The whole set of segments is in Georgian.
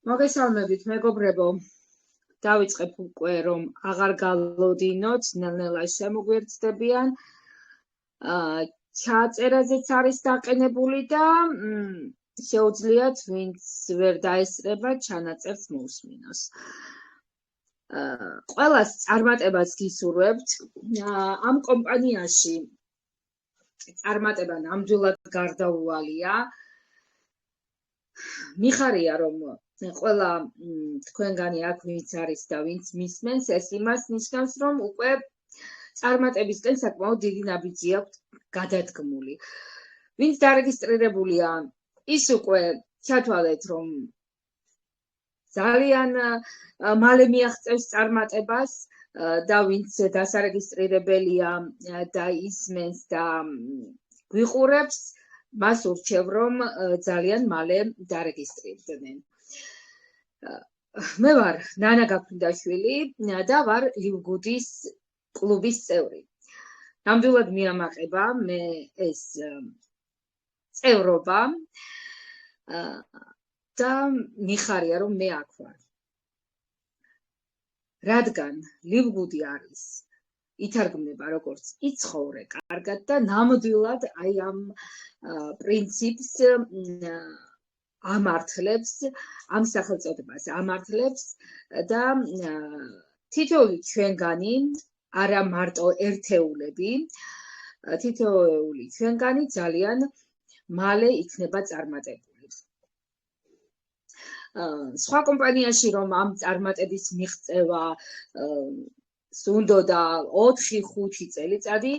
მოგესალმებით, მეგობრებო. დავიწყებ უკვე, რომ აღარ გალოდინოთ, ნელ-ნელა შემოგვერდდებიან. ჩაწერაზეც არის დაყენებული და შეუძლიათ, ვინც ვერ დაესწრება, ჩანაწერს მოусმინოს. ყველას წარმატებას გისურვებთ. ამ კომპანიაში წარმატება ნამდვილად გარდაუვალია. მიხარია, რომ ყველა თქვენგანი აქ ვინც არის და ვინც მისმენს, ეს იმას ნიშნავს, რომ უკვე წარმატებისკენ საკმაოდ დიდი ნაბიჯი აქვს გადადგმული. ვინც დარეგისტრირებულია, ის უკვე ჩათვალეთ, რომ ძალიან მალე მიაღწევს წარმატებას და ვინც დასარეგისტრირებელია და ისმენს და გვიყურებს, მას ურჩევ, რომ ძალიან მალე დარეგისტრირდნენ. მე ვარ ნანა გაფრინდაშვილი და ვარ ლივგუდის კლუბის წევრი. ნამდვილად მიამაყება მე ეს წევრობა და მიხარია, რომ მე აქ ვარ. რადგან ლივგუდი არის ითარგმნება როგორც იცხოვრე კარგად და ნამდვილად აი ამ პრინციპს ამართლებს, ამ სახელწოდებას ამართლებს და თითოეული ჩვენგანი, არა მარტო ერთეულები, თითოეული ჩვენგანი ძალიან მალე იქნება წარმატებული. სხვა კომპანიაში რომ ამ წარმატების მიღწევა სუნდოდა 4-5 წელიწადი,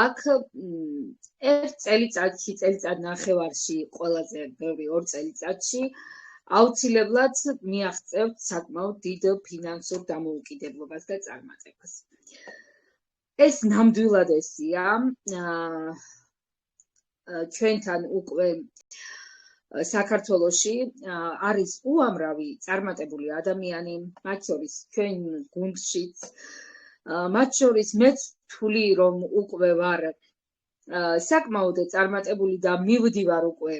აქ ერთ წელიწადში, წელიწად ნახევარში, ყველაზე ბევრი 2 წელიწადში აუცილებლად მიაღწევთ საკმაოდ დიდ ფინანსურ დამოუკიდებლობას და წარმატებას. ეს ნამდვილად ესია. ჩვენთან უკვე საქართველოში არის უამრავი წარმატებული ადამიანი, მათ შორის ჩვენ გუნდშიც, მათ შორის მეც ვთვლი, რომ უკვე ვარ საკმაოდ წარმატებული და მივდივარ უკვე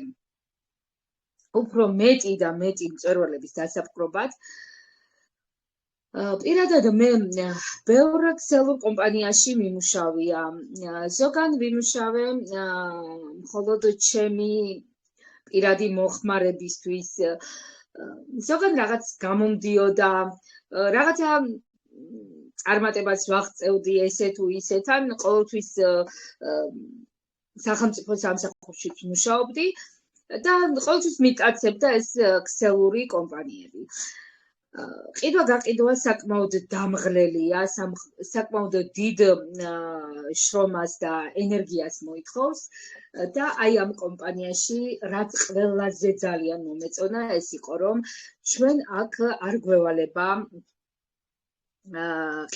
უფრო მეტი და მეტი მწვერვალების დასაპყრობად. პირადად მე ბევრ ქსელურ კომპანიაში მიმუშავია. ზოგან ვიმუშავე მხოლოდ ჩემი პირადი მოხმარებისთვის, ზოგან რაღაც გამომდიოდა, რაღაცა წარმატებას ვაღწევდი ესე თუ ისე, თან ყოველთვის სახელმწიფო სამსახურში ვმუშაობდი და ყოველთვის მიტაცებდა ეს ქსელური კომპანიები. ყიდვა-გაყიდვა საკმაოდ დამღლელია, საკმაოდ დიდ შრომას და ენერგიას მოითხოვს და აი ამ კომპანიაში რაც ყველაზე ძალიან მომეწონა ეს იყო, რომ ჩვენ აქ არ გვევალება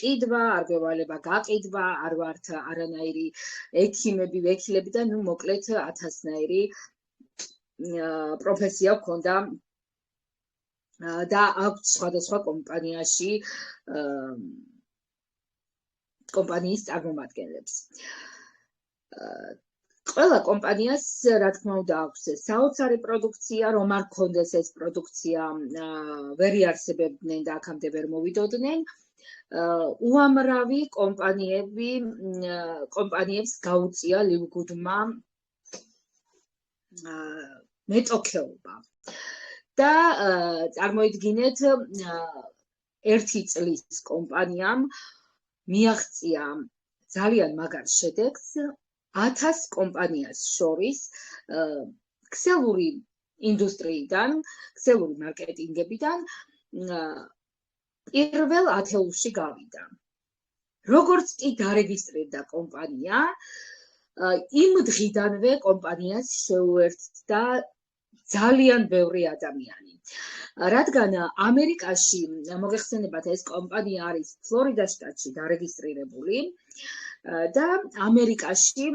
ყიდვა, არ გვევალება გაყიდვა, არ ვართ არანაირი ექიმები, ვექილები და ნუ მოკლედ 1000-ნაირი პროფესია გვქონდა და აქვს სხვადასხვა კომპანიაში კომპანიის წარმომადგენლებს. ყველა კომპანიას, რა თქმა უნდა, აქვს საოცარი პროდუქცია, რომ არ გქონდეს ეს პროდუქცია, ვერ იარსებებდნენ და აქამდე ვერ მოვიდოდნენ. უამრავი კომპანიებს გაუწია ლივგუდმა მეტოქეობა. და წარმოიდგინეთ, 1 წლის კომპანიამ მიაღწია ძალიან მაგარ შედეგს 1000 კომპანიას შორის ქსელური ინდუსტრიიდან, ქსელური მარკეტინგებიდან პირველ 10-ში გავიდა. როგორც კი დარეგისტრირდა კომპანია, იმ დღიდანვე კომპანიას შეუერთდა ძალიან ბევრი ადამიანი. რადგან ამერიკაში, მოგეხსენებათ, ეს კომპანია არის ფლორიდას შტატში დარეგისტრირებული და ამერიკაში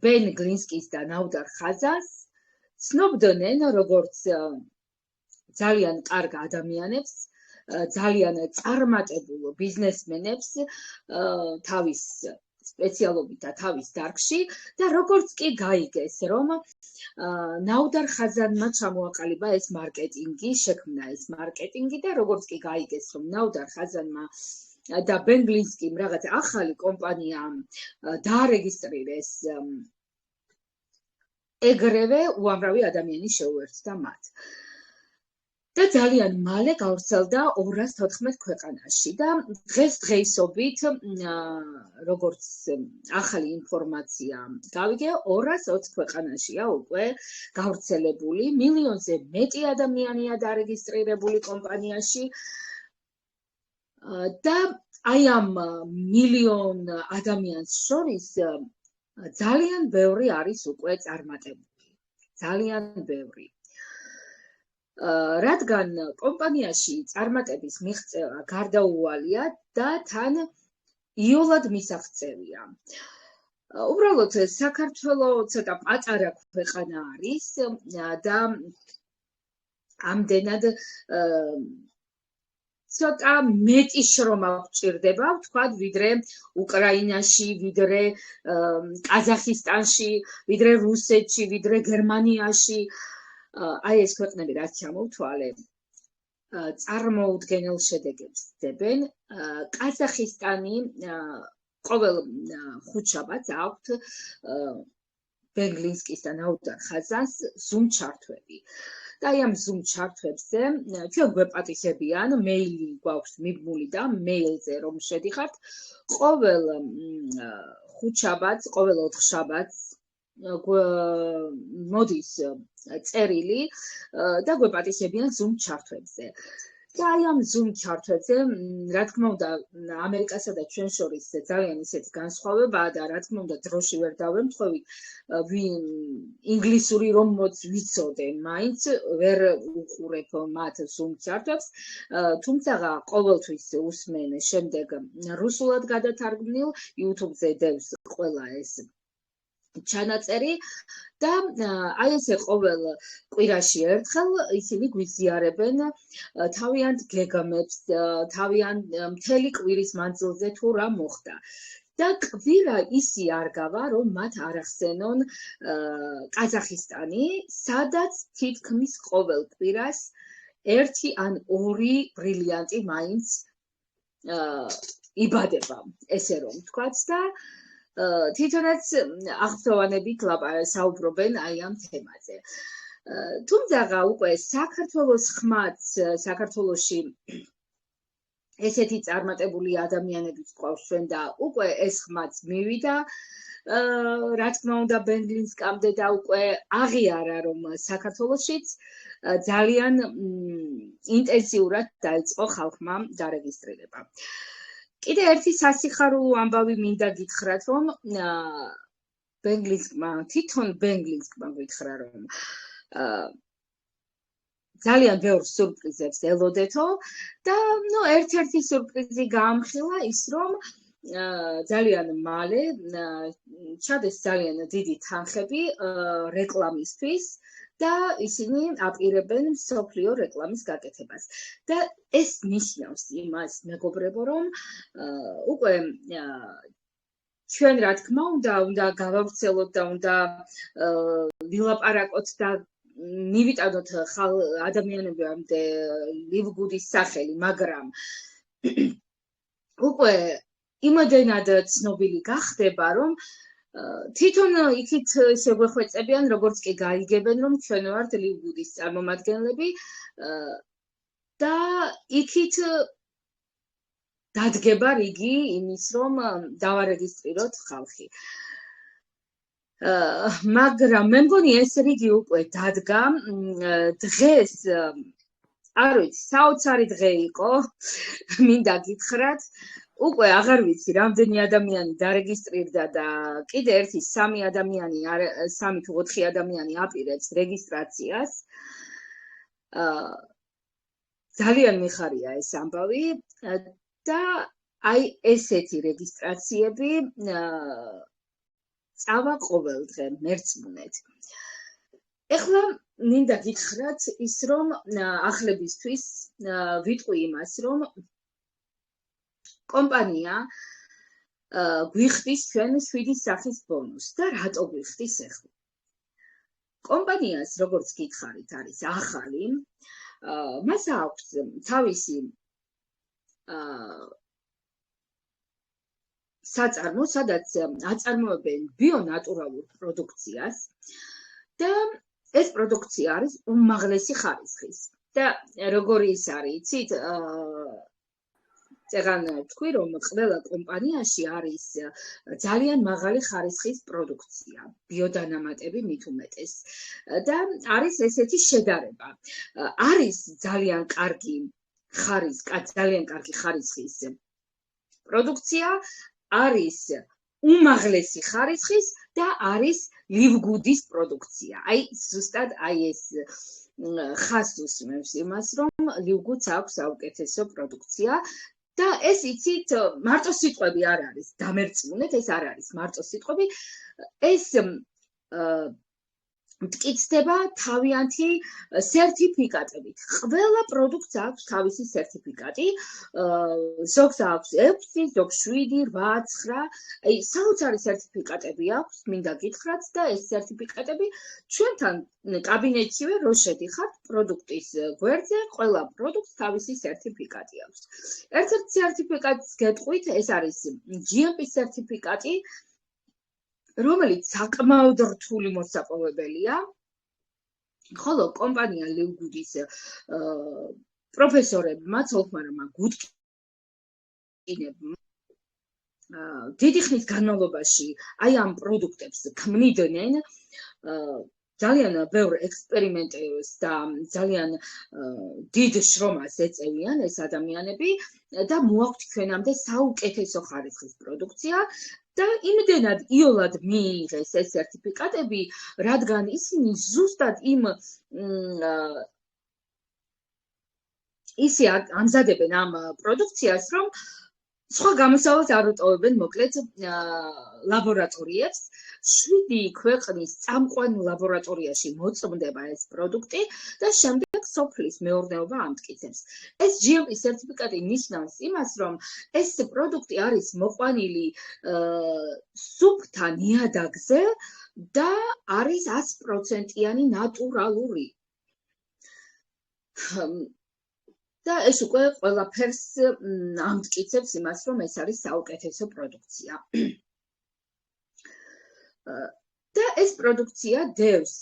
ბენ გლინსკის და ნაუდარ ხაზას ცნობდნენ როგორც ძალიან კარგ ადამიანებს, ძალიან წარმატებულ ბიზნესმენებს თავის სპეციალობითა თავის დარგში და როგორც კი გაიგეს, რომ ნაუდარ ხაზანმა ჩამოაყალიბა ეს მარკეტინგი, შექმნა ეს მარკეტინგი და როგორც კი გაიგეს, რომ ნაუდარ ხაზანმა და ბენგლინსკიმ რაღაც ახალი კომპანია დაარეგისტრირეს, ეგრევე უამრავი ადამიანი შეუერთდა მათ. და ძალიან მალე გავრცელდა 214 ქვეყანაში და დღესდღეობით, როგორც ახალი ინფორმაცია გავიგე, 220 ქვეყანაშია უკვე გავრცელებული, მილიონზე მეტი ადამიანია დარეგისტრირებული კომპანიაში და აი ამ მილიონ ადამიანს შორის ძალიან ბევრი არის უკვე წარმატებული. ძალიან ბევრი. რადგან კომპანიაში წარმატების მიღწევა გარდაუვალია და თან იოლად მისაღწევია. უბრალოდ საქართველოს ცოტა პატარა ქვეყანა არის და ამდენად ცოტა მეტი შრომა გვჭირდება, ვთქვათ, ვიდრე უკრაინაში, ვიდრე ყაზახისტანში, ვიდრე რუსეთში, ვიდრე გერმანიაში. აი ეს ქვეყნები რაც ჩამოვთვალე, წარმოუდგენელ შედეგებს დებენ. ყაზახისტანი ყოველ ხუთშაბათს აქვთ ბენგლინსკის და ნაუდარ ხაზანს ზუმ ჩართვები. და აი ამ ზუმ ჩართვებზე ჩვენ გვეპატისებიან, მეილი გვაქვს მიბმული და მეილზე რომ შედიხართ, ყოველ ხუთშაბათს, ყოველ ოთხშაბათს მოდის წერილი და გვეპატისებიან ზუმ ჩართვებზე. და აი ამ ზუმ ჩართვებზე, რა თქმა უნდა, ამერიკასა და ჩვენ შორის ძალიან ისეთი განსხვავებაა და რა თქმა უნდა, დროში ვერ დავემთხვევით, ინგლისური რომ ვიცოდე, მაინც ვერ უყურებ მათ ზუმ ჩართვებს, თუმცა ყოველთვის უსმენ შემდეგ რუსულად გადათარგმნილ YouTube-ზე დევს ყველა ეს ჩანაწერი და აი ესე ყოველ კვირაში ერთხელ ისინი გვიზიარებენ თავიანთ გეგმებს, მთელი კვირის მანძილზე თუ რა მოხდა. და კვირა ისი არ გავა, რომ მათ არ ახსენონ ყაზახისტანი, სადაც თითქმის ყოველ კვირას ერთი ან ორი ბრილიანტი მაინც იბადება, ესე რომ ვთქვათ და თვითონაც აღფრთოვანებით საუბრობენ აი ამ თემაზე. თუმცა უკვე საქართველოს ხმაც, საქართველოში ესეთი წარმატებული ადამიანებიც გვყავს ჩვენ და უკვე ეს ხმაც მივიდა, რა თქმა უნდა, ბენგლინსკამდე და უკვე აღიარა, რომ საქართველოშიც ძალიან ინტენსიურად დაიწყო ხალხმა დარეგისტრირება. კიდე ერთი სასიხარულო ამბავი მინდა გითხრათ, რომ თვითონ ბენგლინსკმა გითხრა, რომ ძალიან ბევრ სურპრიზებს ელოდეთო და ერთ-ერთი სურპრიზი გაამხილა ის, რომ ძალიან მალე ჩადეს ძალიან დიდი თანხები რეკლამისთვის და ისინი აპირებენ მსოფლიო რეკლამის გაკეთებას. და ეს ნიშნავს იმას, მეგობრებო, რომ უკვე ჩვენ რა თქმა უნდა გავავრცელოთ და უნდა ვილაპარაკოთ და მივიტანოთ ადამიანებამდე ლივგუდის სახელი, მაგრამ უკვე იმდენად ცნობილი გახდება, რომ თვითონ იქით ისე გვეხვეწებიან, როგორც კი გაიგებენ, რომ ჩვენ ვართ ლივგუდის წარმომადგენლები და იქით დადგება რიგი იმის, რომ დავარეგისტრიროთ ხალხი. მაგრამ მე მგონი ეს რიგი უკვე დადგა. დღეს არ ვიცი, საოცარი დღე იყო, მინდა გითხრათ. უკვე აღარ ვიცი, რამდენი ადამიანი დარეგისტრირდა და კიდე ერთი 3 თუ 4 ადამიანი აპირებს რეგისტრაციას. ძალიან მიხარია ეს ამბავი და აი ესეთი რეგისტრაციები წავა ყოველ დღე მერწმუნეთ. ეხლა მინდა გითხრათ ის, რომ ახლებისთვის ვიტყვი იმას, რომ კომპანია გვიხდის ჩვენ 7 სახის ბონუსს და რატო გვიხდის ახლა? კომპანიას, როგორც გითხარით, არის ახალი, მას აქვს თავისი საწარმო, სადაც აწარმოებენ ბიონატურალურ პროდუქციას და ეს პროდუქცია არის უმაღლესი ხარისხის. და როგორი ის არის, იცით, წეგან თქვი, რომ ყველა კომპანიაში არის ძალიან მაღალი ხარისხის პროდუქცია, ბიოდანამატები მით უმეტეს. და არის ესეთი შედარება. არის ძალიან კარგი ხარისხის პროდუქცია, არის უმაღლესი ხარისხის და არის ლივგუდის პროდუქცია. აი ზუსტად ეს ხას უსმევს იმას, რომ ლივგუდს აქვს საუკეთესო პროდუქცია და ეს იცით, მარტო სიტყვები არ არის, დამერწმუნეთ, ეს არ არის მარტო სიტყვები, ეს მტკიცდება თავიანთი სერტიფიკატებით. ყველა პროდუქტს აქვს თავისი სერტიფიკატი, ზოგს აქვს 6, ზოგს 7, 8, 9. აი, საოცარი სერტიფიკატები აქვს, მინდა გითხრათ და ეს სერტიფიკატები ჩვენთან კაბინეტშივე რო შედიხართ პროდუქტის გვერდზე, ყველა პროდუქტს თავისი სერტიფიკატი აქვს. ერთ-ერთ სერტიფიკატს გეტყვით, ეს არის GMP სერტიფიკატი, რომელიც საკმაოდ რთული მოსაპოვებელია, ხოლო კომპანია ლივგუდის პროფესორებმა, ცოლ-ქმარმა გუდკინებმა დიდი ხნის განმავლობაში აი ამ პროდუქტებს ქმნიდნენ, ძალიან ბევრ ექსპერიმენტებს და ძალიან დიდ შრომას ეწევიან ეს ადამიანები და მოაქვთ ჩვენამდე საუკეთესო ხარისხის პროდუქცია და იმდენად იოლად მიიღეს ეს სერტიფიკატები, რადგან ისინი ზუსტად ისე ამზადებენ ამ პროდუქციას, რომ სხვა გამოსავალს არ უტოვებენ, მოკლედ ლაბორატორიებს. 7 ქვეყნის წამყვან ლაბორატორიაში მოწმდება ეს პროდუქტი და შემდეგ სოფლის მეურნეობა ამტკიცებს. ეს GMP სერტიფიკატი ნიშნავს იმას, რომ ეს პროდუქტი არის მოყვანილი სუფთა ნიადაგზე და არის 100%-იანი ნატურალური. და ეს უკვე ყველაფერს ამტკიცებს იმას, რომ ეს არის საუკეთესო პროდუქცია. და ეს პროდუქცია დევს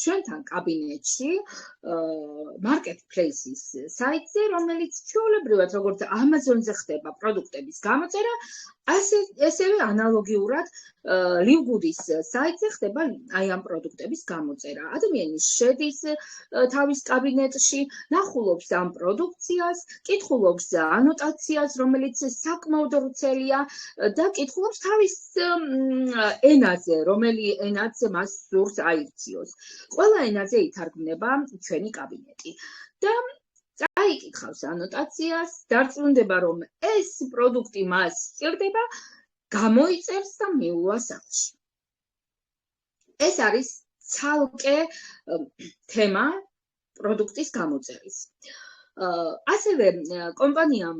ჩვენთან კაბინეტში marketplace-ის საიტზე, რომელიც ჩვეულებრივად როგორც Amazon-ზე ხდება პროდუქტების გამოწერა, ასევე ანალოგიურად ლივგუდის საიტზე ხდება აი ამ პროდუქტების გამოწერა. ადამიანი შედის თავის კაბინეტში, ნახულობს ამ პროდუქციას, კითხულობს ანოტაციას, რომელიც საკმაოდ ვრცელია და კითხულობს თავის ენაზე, რომელი ენაც მას სურს აირჩიოს. ყველა ენაზე ითარგმნება ჩვენი კაბინეტი. და წაიკითხავს ანოტაციას, დარწმუნდება, რომ ეს პროდუქტი მას სჭირდება, გამოიწერს და მიუვა სახლში. ეს არის ცალკე თემა პროდუქტის გამოწერის. ასევე კომპანიამ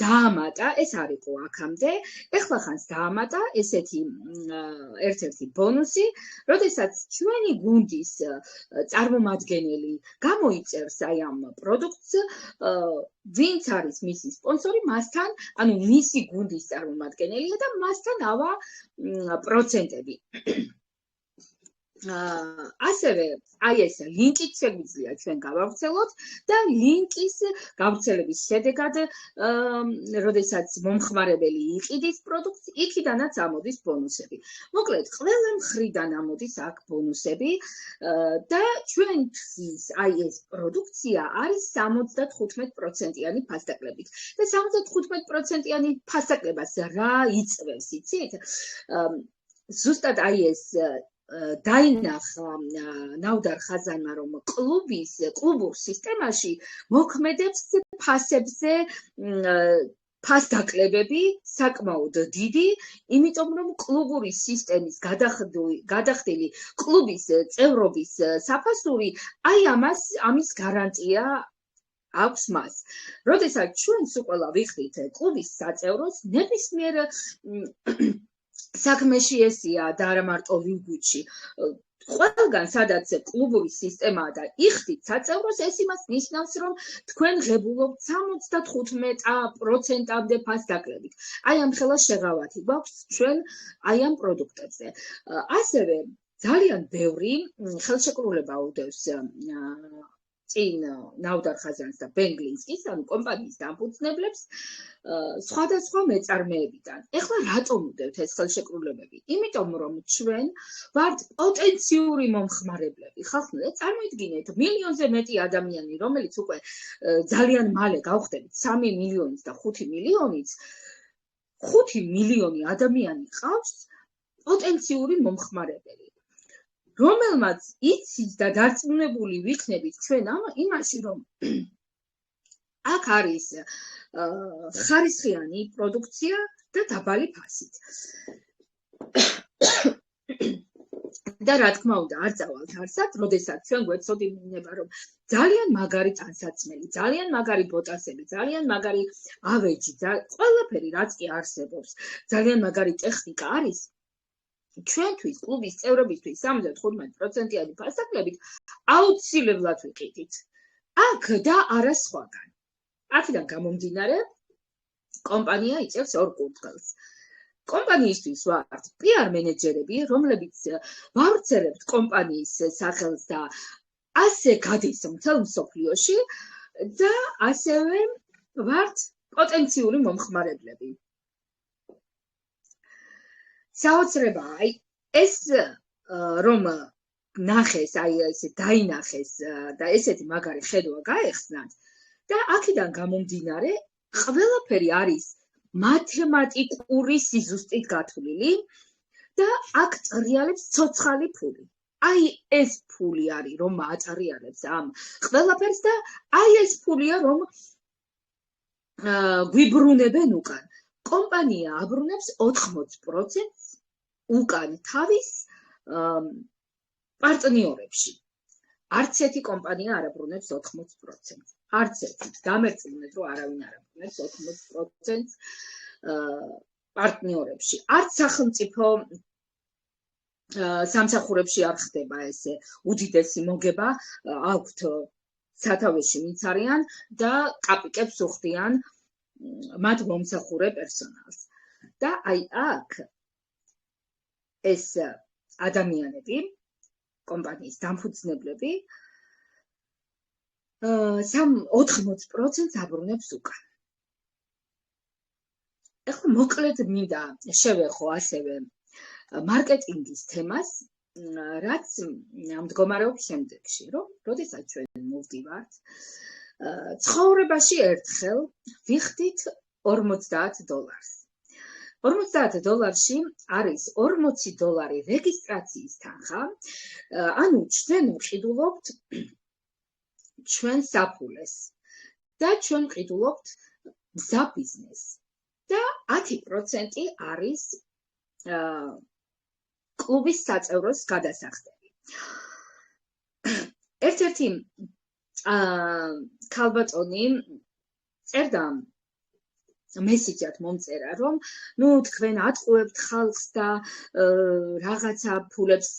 დაამატა, ეს არ იყო აქამდე, ეხლა ხანს დაამატა ესეთი ერთ-ერთი ბონუსი, როდესაც ჩვენი გუნდის წარმომადგენელი გამოიწერს აი ამ პროდუქტს, ვინც არის მისი სპონსორი, მასთან, ანუ მისი გუნდის წარმომადგენელია და მასთან ავა პროცენტები. ასევე აი ეს ლინკით შეგვიძლია ჩვენ გავავრცელოთ და ლინკის გავრცელების შედეგად, როდესაც მომხმარებელი იყიდის პროდუქტს, იქიდანაც ამოდის ბონუსები. მოკლედ, ყველა მხრიდან ამოდის აქ ბონუსები და ჩვენთვის აი ეს პროდუქცია არის 75%-იანი ფასდაკლებით. და 75%-იანი ფასდაკლებას რა იწვევს, იცით? ზუსტად აი ეს დაინახა ნაუდარ ხაზანმა, რომ კლუბურ სისტემაში მოქმედებს ფასებზე ფასდაკლებები საკმაოდ დიდი, იმიტომ რომ კლუბური სისტემის გადახდილი კლუბის წევრობის საფასური აი ამის გარანტია აქვს მას. როდესაც ჩვენ სულ ყველა ვიხდით კლუბის საწევროს, ნებისმიერ საქმეში ესია და არა მარტო ლიგუთში. ყველგან სადაც კლუბური სისტემაა და იხდით საწევროს, ეს იმას ნიშნავს, რომ თქვენ ღებულობთ 75%-მდე ფასდაკლებით. აი ამ ხელა შეღავათი გვაქვს ჩვენ აი ამ პროდუქტებზე. ასევე ძალიან ბევრი ხელშეკრულება უდევს წინ ნაუდარ ხაზანს და ბენგლინსკის, ანუ კომპანიის დამფუძნებლებს სხვადასხვა მეწარმეებიდან. ეხლა რატომ უდევთ ეს ხელშეკრულებები? იმიტომ რომ ჩვენ ვართ პოტენციური მომხმარებლები. ხალხო, წარმოიდგინეთ, მილიონზე მეტი ადამიანი, რომელიც უკვე ძალიან მალე გავხდებით 3 მილიონით და 5 მილიონით, 5 მილიონი ადამიანი ყავს პოტენციური მომხმარებელი. რომელმაც იცის და დარწმუნებული ვიქნებით ჩვენ იმაში, რომ აქ არის ხარისხიანი პროდუქცია და დაბალი ფასით. და რა თქმა უნდა, არ წავალთ არსად, როდესაც ჩვენ გვეცოდინება, რომ ძალიან მაგარი ტანსაცმელი, ძალიან მაგარი ბოტასები, ძალიან მაგარი ავეჯი, ყველაფერი რაც კი არსებობს, ძალიან მაგარი ტექნიკა არის. ჩვენთვის კლუბის წევრებისთვის 75%-იანი ფასდაკლებით აუცილებლად ვიყიდით. აქ და არა სხვაგან. აქედან გამომდინარე, კომპანია იწევს ორ კურდღელს. კომპანიისთვის ვართ PR მენეჯერები, რომლებიც ვავრცელებთ კომპანიის სახელს და ასე გადის მთელ მსოფლიოში და ასევე ვართ პოტენციური მომხმარებლები. საოცრებაა, აი ეს რომ ნახეს, აი ესე დაინახეს და ესეთი მაგარი ხედვა გაეხსნათ და აქედან გამომდინარე ყველაფერი არის მათემატიკური სიზუსტით გათვლილი და აქ ტრიალებს ცოცხალი ფული. აი ეს ფული არის, რომ აწრიალებს ამ ყველაფერს და აი ეს ფულია, რომ გვიბრუნებენ უკან. კომპანია აბრუნებს 80%-ს უკან თავის პარტნიორებში. არც ერთი კომპანია არ აბრუნებს 80%-ს. არც ერთი. გამერწმუნეთ, რომ არავინ არ აბრუნებს 80%-ს პარტნიორებში. არც სახელმწიფო სამსახურებში არ ხდება ესე უდიდესი მოგება აქვთ სათავეში ვინც არიან და კაპიკებს უხდიან მათ მომსახურე პერსონალს. და აი აქ ეს ადამიანები, კომპანიის დამფუძნებლები 80%-ს აბრუნებს უკან. ეხლა მოკლედ მინდა შევეხო ასევე მარკეტინგის თემას, რაც მდგომარეობს შემდეგში, რომ როდესაც ჩვენ მოვდივართ ცხოვრებაში ერთხელ ვიხდით $40. $40-ში არის $40 რეგისტრაციის თანხა, ანუ ჩვენ ვყიდულობთ ჩვენ საფულეს და ჩვენ ვყიდულობთ მზა ბიზნესს და 10% არის კლუბის საწევროს გადასახდები. ერთ-ერთი ქალბატონი წერდა მესიჯად მომწერა, რომ ნუ თქვენ ატყუებთ ხალხს და რაღაცა ფულებს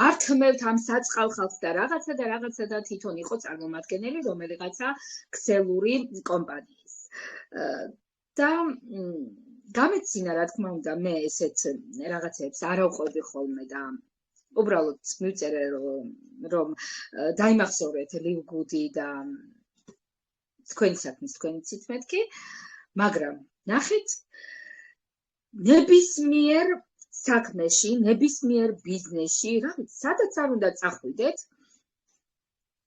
ართმევთ ამ საწყალ ხალხს და რაღაცა და თვითონ იყო წარმომადგენელი რომელიღაცა ქსელური კომპანიის. და გამეცინა რა თქმა უნდა მე ესეთ რაღაცებს არ ავყვები ხოლმე და უბრალოდ მივწერე რომ დაიმახსოვრეთ ლივ გუდი და თქვენი საქმის თქვენი ციტმეტკი, მაგრამ ნახეთ ნებისმიერ საქმეში, ნებისმიერ ბიზნესში, სადაც არ უნდა წახვიდეთ,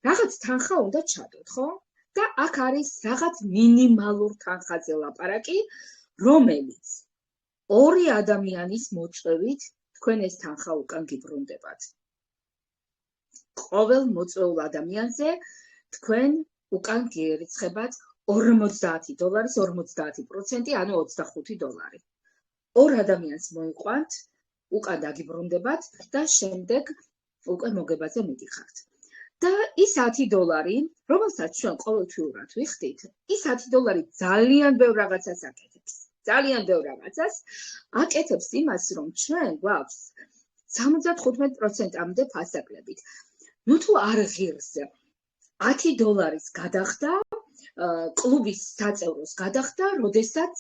რაღაც თანხა უნდა ჩადოთ, ხო? და აქ არის რაღაც მინიმალურ თანხაზე ლაპარაკი, რომელიც ორი ადამიანის მოწვევით თქვენ ეს თანხა უკან გიბრუნდებათ. ყოველ მოწვეულ ადამიანზე თქვენ უკან გიერიცხებათ $40, 50%, ანუ $25. ორ ადამიანს მოიყვანთ, უკან დაგიბრუნდებათ და შემდეგ უკვე მოგებაზე მიდიხართ. და ის $10, რომელსაც ჩვენ ყოველთვიურად ვიხდით, ის $10 ძალიან ბევრ რაღაცას აკეთებს. ძალიან ბევრ რაღაცას აკეთებს იმას, რომ ჩვენ გვაქვს 75%-მდე ფასაკლებით. ნუ თუ არ ღირს $10 გადახდა, კლუბის საწევროს გადახდა, როდესაც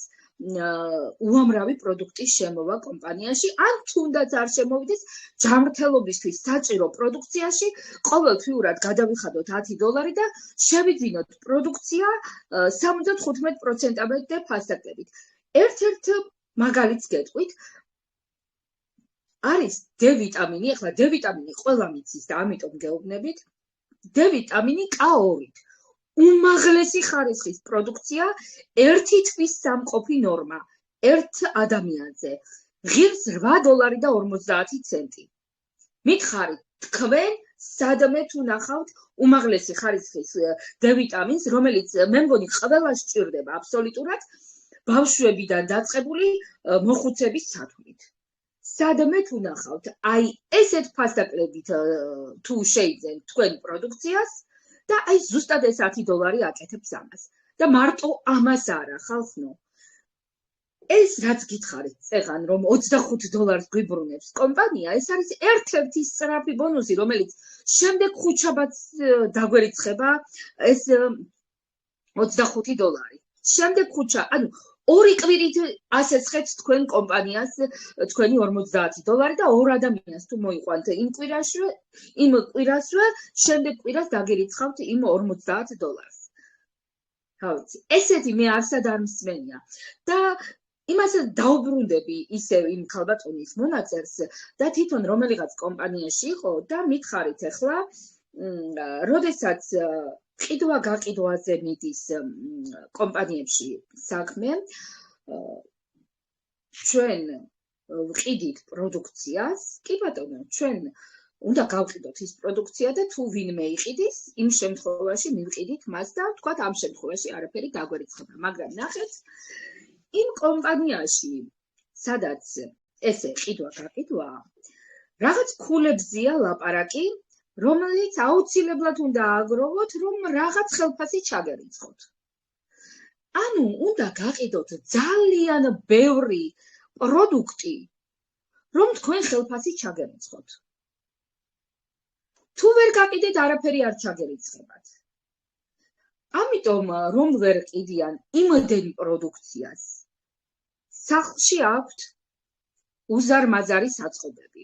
უამრავი პროდუქტი შემოვა კომპანიაში, ან თუნდაც არ შემოვიდეს, ჯანმრთელობისთვის საჭირო პროდუქციაში ყოველთვიურად გადავიხადოთ $10 და შევიძინოთ პროდუქცია 75%-მდე ფასაკლებით. ერთ-ერთ მაგალითს გეტყვით, არის D ვიტამინი, ახლა D ვიტამინი ყველა მიცის და ამიტომ გეუბნებით, D ვიტამინი K2-ით. უმაღლესი ხარისხის პროდუქცია 1 თვის სამყოფი ნორმა ერთ ადამიანზე. ღირს $8.50. მითხარით, თქვენ სადმე თუ ნახავთ უმაღლესი ხარისხის D ვიტამინს, რომელიც მე მგონი ყველას სჭირდება აბსოლუტურად ბავშვებიდან დაწყებული მოხუცების სათვლით. სადმე თუ ნახავთ, აი ესეთ ფასაკლებით თუ შეიძენ თქვენ პროდუქციას და აი ზუსტად ეს $10 აკეთებს ამას. და მარტო ამას არა, ხალხო. ეს რაც გითხარით წეღან, რომ $25 გვიბრუნებს კომპანია, ეს არის ერთ-ერთი სწრაფი ბონუსი, რომელიც შემდეგ ხუთშაბათს დაგვერიცხება ეს $25. შემდეგ ხუთშაბათს, ანუ 2 კვირით ასესხეთ თქვენ კომპანიას თქვენი $50 და ორ ადამიანს თუ მოიყვანთ იმ კვირასვე, შემდეგ კვირას დაგერიცხავთ იმ $50. თავიცი, ესეთი მე არსად არ მსმენია და იმას დაუბრუნდები ისევ იმ ქალბატონის მონაწერს და თვითონ რომელიღაც კომპანიაში იყო და მითხარით ახლა, როდესაც ყიდვა-გაყიდვაზე მიდის კომპანიებში საქმე, ჩვენ ვყიდით პროდუქციას, კი ბატონო, ჩვენ უნდა გავყიდოთ ის პროდუქცია და თუ ვინმე იყიდის, იმ შემთხვევაში მივყიდით მას და ვთქვათ, ამ შემთხვევაში არაფერი დაგვერიცხება, მაგრამ ნახეთ, იმ კომპანიაში, სადაც ესე ყიდვა-გაყიდვა, რაღაც ქულებზია ლაპარაკი, რომელიც აუცილებლად უნდა აგროვოთ, რომ რაღაც ხელფასი ჩაგერიცხოთ. ანუ უნდა გაყიდოთ ძალიან ბევრი პროდუქტი, რომ თქვენ ხელფასი ჩაგერიცხოთ. თუ ვერ გაყიდეთ, არაფერი არ ჩაგერიცხებათ. ამიტომ რომ ვერ ყიდიან იმდენ პროდუქციას, სახლში აქვთ უზარმაზარი საწყობები.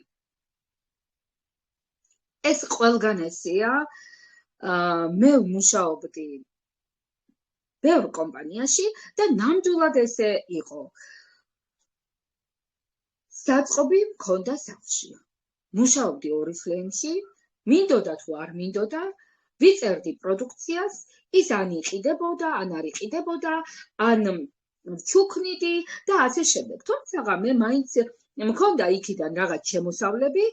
ეს ყველგან ესეა, მე ვმუშაობდი ბევრ კომპანიაში და ნამდვილად ესე იყო. საწყობი მქონდა სახლში. მუშაობდი ორიფლეიმში, მინდოდა თუ არ მინდოდა, ვიწერდი პროდუქციას, ის ან იყიდებოდა, ან არ იყიდებოდა, ან ვჩუქნიდი და ასე შემდეგ. თუმცა მე მაინც მქონდა იქიდან რაღაც შემოსავლები,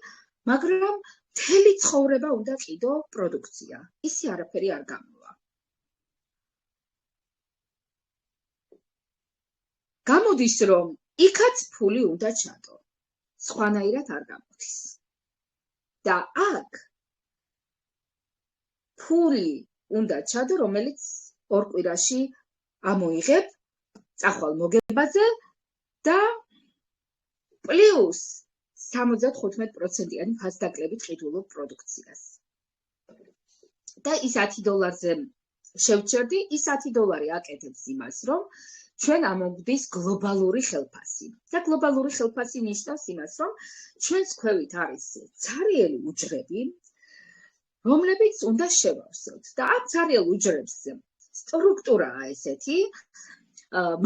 მაგრამ მთელი ცხოვრება უნდა ყიდო პროდუქცია. ისი არაფერი არ გამოვა. გამოდის, რომ იქაც ფული უნდა ჩადო. სხვანაირად არ გამოდის. და აქ ფული უნდა ჩადო, რომელიც 2 კვირაში ამოიღებ წახვალ მოგებაზე და პლუს 75%-იანი ფასდაკლებით ყიდულობ პროდუქციას. და ის $10-ზე შევჩერდი, ის $10 აკეთებს იმას, რომ ჩვენ ამოგვდის გლობალური ხელფასი. და გლობალური ხელფასი ნიშნავს იმას, რომ ჩვენს ქვევით არის ცარიელი უჯრები, რომლებიც უნდა შევავსოთ. და ამ ცარიელ უჯრებს სტრუქტურაა ესეთი,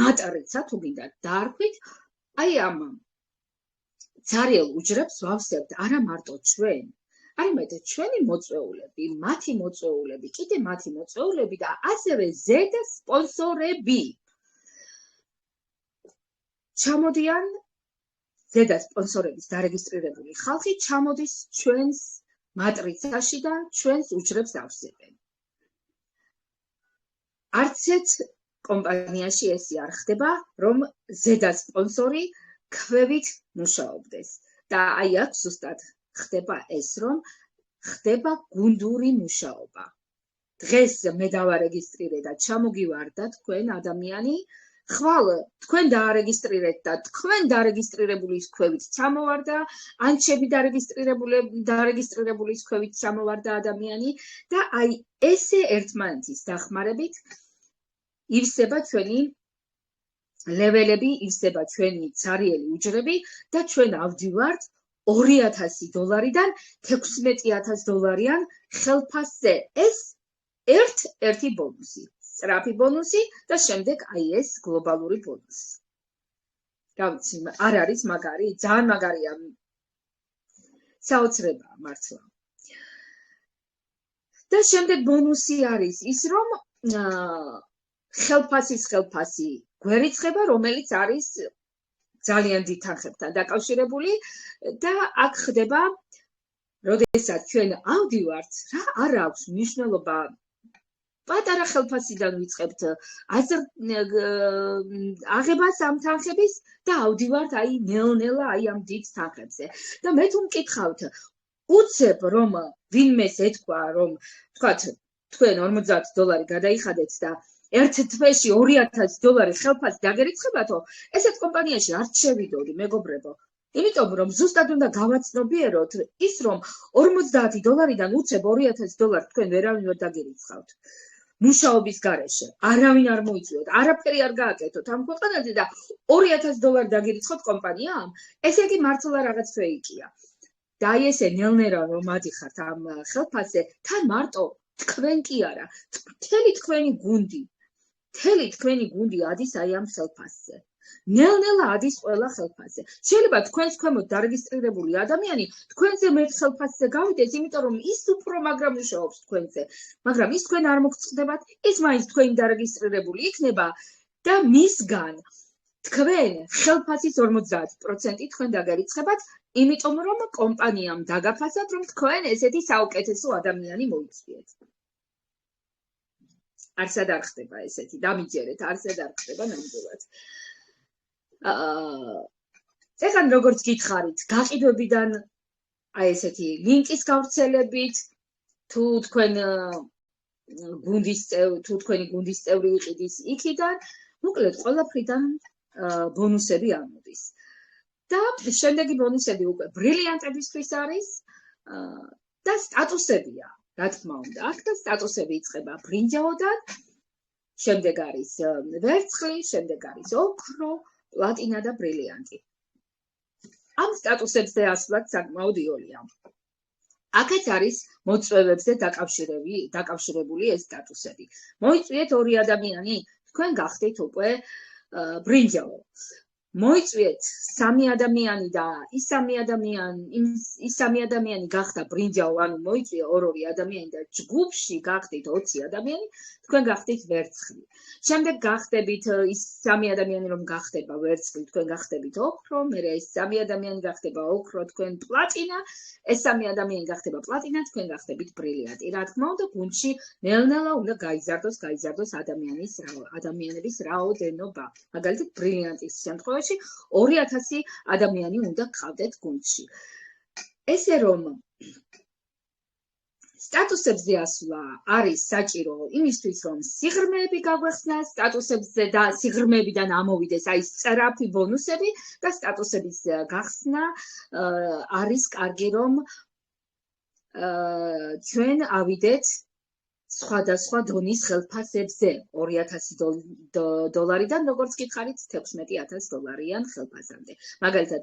მატრიცა თუ გინდა დაარქვით, აი ამ ცარიელ უჯრებს ვავსებთ არა მარტო ჩვენ, არამედ ჩვენი მოწვეულები, მათი მოწვეულები, კიდე მათი მოწვეულები და ასევე ზედა სპონსორები. ჩამოდიან ზედა სპონსორების დარეგისტრირებული ხალხი ჩამოდის ჩვენს მატრიცაში და ჩვენს უჯრებს ავსებენ. არც ერთ კომპანიაში ესე არ ხდება, რომ ზედა სპონსორი ქვევით მუშაობდეს. და აი აქ ზუსტად ხდება ეს, რომ ხდება გუნდური მუშაობა. დღეს მე დავარეგისტრირე და ჩამოგივარდა თქვენ ადამიანი, ხვალ თქვენ დაარეგისტრირეთ და თქვენ დარეგისტრირებულის ქვევით ჩამოვარდა, ან ჩემი დარეგისტრირებულის ქვევით ჩამოვარდა ადამიანი და აი ესე ერთმანეთის დახმარებით ივსება ჩვენი ლეველები, ივსება ჩვენი ცარიელი უჯრები და ჩვენ ავდივართ $2000-დან $16,000 ხელფასზე. ეს ერთ-ერთი ბონუსი, სწრაფი ბონუსი და შემდეგ აი ეს გლობალური ბონუსი. რა ვიცი, არ არის მაგარი, ძალიან მაგარია. საოცრებაა მართლა. და შემდეგ ბონუსი არის ის, რომ ხელფასი გვერიცხება, რომელიც არის ძალიან დიდ თანხებთან დაკავშირებული და აქ ხდება, როდესაც ჩვენ ავდივართ, რა არ აქვს მნიშვნელობა პატარა ხელფასიდან ვიწყებთ აღებას ამ თანხების და ავდივართ აი ნელ-ნელა აი ამ დიდ თანხებზე. და მე თუ მკითხავთ, უცებ რომ ვინმეს ეთქვა, რომ თქვათ თქვენ $50 გადაიხადეთ და ერთ თვეში $2000 ხელფასი დაგერიცხებათო, ესეთ კომპანიაში არ შევიდოდი, მეგობრებო. იმიტომ რომ ზუსტად უნდა გავაცნობიეროთ ის, რომ $50-დან უცებ $2000 თქვენ ვერავინ ვერ დაგერიცხავთ. მუშაობის გარეშე არავინ არ მოიწვიოთ, არაფერი არ გააკეთოთ ამ ქვეყანაზე და $2000 დაგერიცხოთ კომპანიამ, ესე იგი მართლა რაღაც ფეიკია. და აი ესე ნელ-ნელა რომ ადიხართ ამ ხელფასზე, თან მარტო თქვენ კი არა, მთელი თქვენი გუნდი ადის აი ამ ხელფასზე. ნელ-ნელა ადის ყველა ხელფასზე. შეიძლება თქვენს ქვემოთ დარეგისტრირებული ადამიანი თქვენზე მეტ ხელფასზე გავიდეს, იმიტომ რომ ის უფრო მაგრამ მუშაობს თქვენზე. მაგრამ ის თქვენ არ მოგწყდებათ, ის მაინც თქვენი დარეგისტრირებული იქნება და მისგან თქვენ ხელფასის 50% თქვენ დაგერიცხებათ, იმიტომ რომ კომპანიამ დაგაფასათ, რომ თქვენ ესეთი საუკეთესო ადამიანი მოიწვიეთ. არსად არ ხდება ესეთი, დამიჯერეთ, არსად არ ხდება ნამდვილად. ეხლა როგორც გითხარით, გაყიდვებიდან აი ესეთი ლინკის გავრცელებით, თუ თქვენი გუნდის წევრი იყიდის იქიდან, მოკლედ ყველაფრიდან ბონუსები ამოდის. და შემდეგი ბონუსები უკვე ბრილიანტებისთვის არის და სტატუსებია, რა თქმა უნდა. აქ და სტატუსები იწყება ბრინჯაოდან, შემდეგ არის ვერცხლი, შემდეგ არის ოქრო, პლატინა და ბრილიანტი. ამ სტატუსებზე ასვლაც საკმაოდ იოლია. აქაც არის მოწვევებზე დაკავშირებული ეს სტატუსები. მოიწვიეთ ორი ადამიანი, თქვენ გახდით უკვე ბრინჯაო. მოიწვიეთ სამი ადამიანი და ის სამი ადამიანი გახდა ბრინჯაო, ანუ მოიწვია ორ-ორი ადამიანი და ჯგუფში გახდით 20 ადამიანი, თქვენ გახდით ვერცხლი. შემდეგ გახდებით ის სამი ადამიანი რომ გახდება ვერცხლი, თქვენ გახდებით ოქრო, მერე ეს სამი ადამიანი გახდება ოქრო, თქვენ პლატინა, ეს სამი ადამიანი გახდება პლატინა, თქვენ გახდებით ბრილიანტი. რა თქმა უნდა, გუნდში ნელ-ნელა უნდა გაიზარდოს ადამიანების რაოდენობა. მაგალითად, ბრილიანტის შემთხვევაში 2000 ადამიანი უნდა გყავდეთ გუნდში. ესე რომ სტატუსებზე ასვლა არის საჭირო იმისთვის, რომ სიღრმეები გაგვეხსნას სტატუსებზე და სიღრმეებიდან ამოვიდეს აი სწრაფი ბონუსები და სტატუსების გახსნა არის კარგი, რომ ჩვენ ავიდეთ სხვადასხვა დონის ხელფასებზე $2000-დან, როგორც გითხარით, $16,000-იან ხელფასამდე. მაგალითად,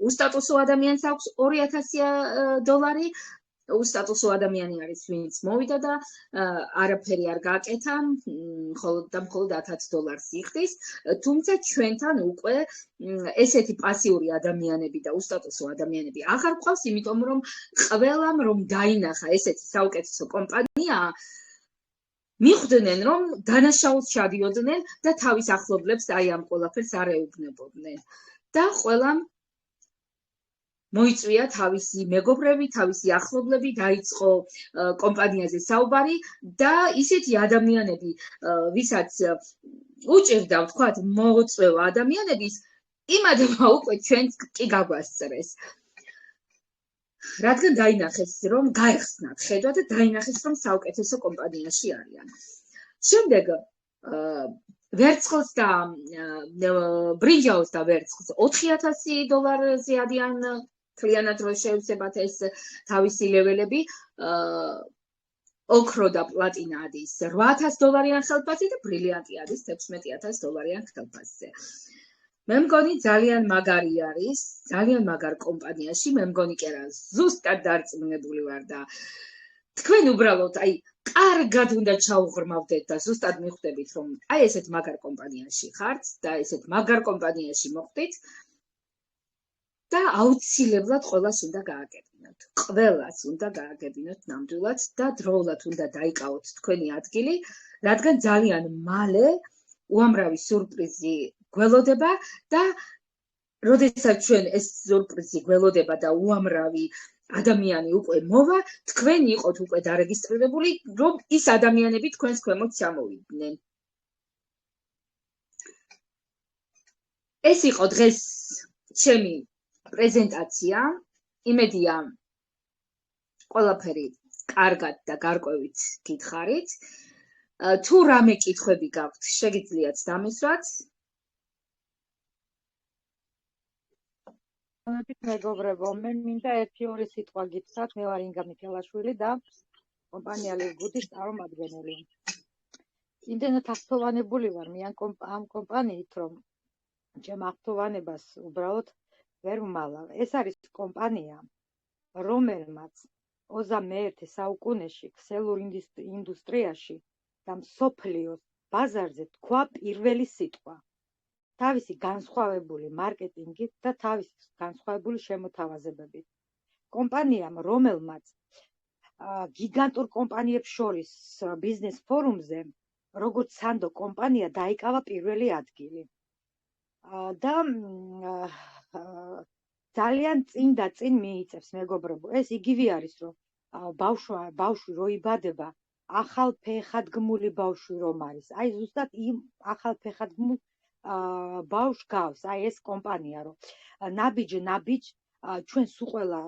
უსტატუსო ადამიანს აქვს $2000, უსტატუსო ადამიანი არის, ვინც მოვიდა და არაფერი არ გააკეთა, მხოლოდ $1000 იხდის, თუმცა ჩვენთან უკვე ესეთი პასიური ადამიანები და უსტატუსო ადამიანები აღარ ყავს, იმიტომ რომ ყველამ რომ დაინახა ესეთი საუკეთესო კომპანია, მიხვდნენ რომ დანაშაულს ჩადიოდნენ და თავის ახლობლებს აი ამ ყველაფერს არ ეუბნებოდნენ და ყველამ მოიწვია თავისი მეგობრები, თავისი ახლობლები, დაიწყო კომპანიაზე საუბარი და ისეთი ადამიანები, ვისაც უჭირდა, ვთქვათ, მოწვევა ადამიანების, იმადმა უკვე ჩვენს კი გაგვასწრეს. რადგან დაინახეს, რომ გაეხსნათ ხედვა და დაინახეს, რომ საუკეთესო კომპანიაში არიან. შემდეგ ვერცხლს და ბრინჯაოს და ვერცხლს $4,000 ადიან მთლიანად რო შევსებათ ეს თავისი ლეველები, ოქრო და პლატინა არის $8,000 ხელფასზე და ბრილიანტი არის $16,000 ხელფასზე. მე მგონი ძალიან მაგარი არის, ძალიან მაგარ კომპანიაში, მე მგონი კი არა, ზუსტად დარწმუნებული ვარ და თქვენ უბრალოდ აი კარგად უნდა ჩაუღრმავდეთ და ზუსტად მიხვდებით, რომ აი ესეთ მაგარ კომპანიაში ხართ და ესეთ მაგარ კომპანიაში მოხვდით და აუცილებლად ყველას უნდა გააკეთებინოთ. ყველას უნდა გააკეთებინოთ ნამდვილად და დროულად უნდა დაიკავოთ თქვენი ადგილი, რადგან ძალიან მალე უამრავი სიურპრიზი გველოდება და როდესაც ჩვენ ეს სიურპრიზი გველოდება და უამრავი ადამიანი უკვე მოვა, თქვენ იყოთ უკვე დარეგისტრირებული, რომ ის ადამიანები თქვენს ქვემოთ ჩამოვიდნენ. ეს იყო დღეს ჩემი პრეზენტაცია. იმედია ყველაფერი კარგად და გარკვევით გითხარით. თუ რამე კითხვები გაქვთ, შეგიძლიათ დამისვათ. მეგობრებო, მე მინდა 1-2 სიტყვა გითხრათ. მე ვარ ინგა მიქელაშვილი და კომპანია ლივგუდის წარმომადგენელი. იმდენად აღფრთოვანებული ვარ მე ამ კომპანიით, რომ ჩემ აღფრთოვანებას უბრალოდ ვერ ვმალავ. ეს არის კომპანია, რომელმაც 21 საუკუნეში ქსელურ ინდუსტრიაში და მსოფლიოს ბაზარზე თქვა პირველი სიტყვა. თავისი განსხვავებული მარკეტინგით და თავისი განსხვავებული შემოთავაზებებით. კომპანიამ, რომელმაც გიგანტურ კომპანიებს შორის ბიზნეს ფორუმზე, როგორც სანდო კომპანია, დაიკავა პირველი ადგილი. და ძალიან წინ და წინ მიიწევს, მეგობრებო. ეს იგივე არის, რომ ბავშვი რო იბადება, ახალფეხადგმული ბავშვი რომ არის. აი ზუსტად იმ ახალფეხადგმულ ბავშვს გავს, აი ეს კომპანია, რომ ნაბიჯ ჩვენ სულ ყველა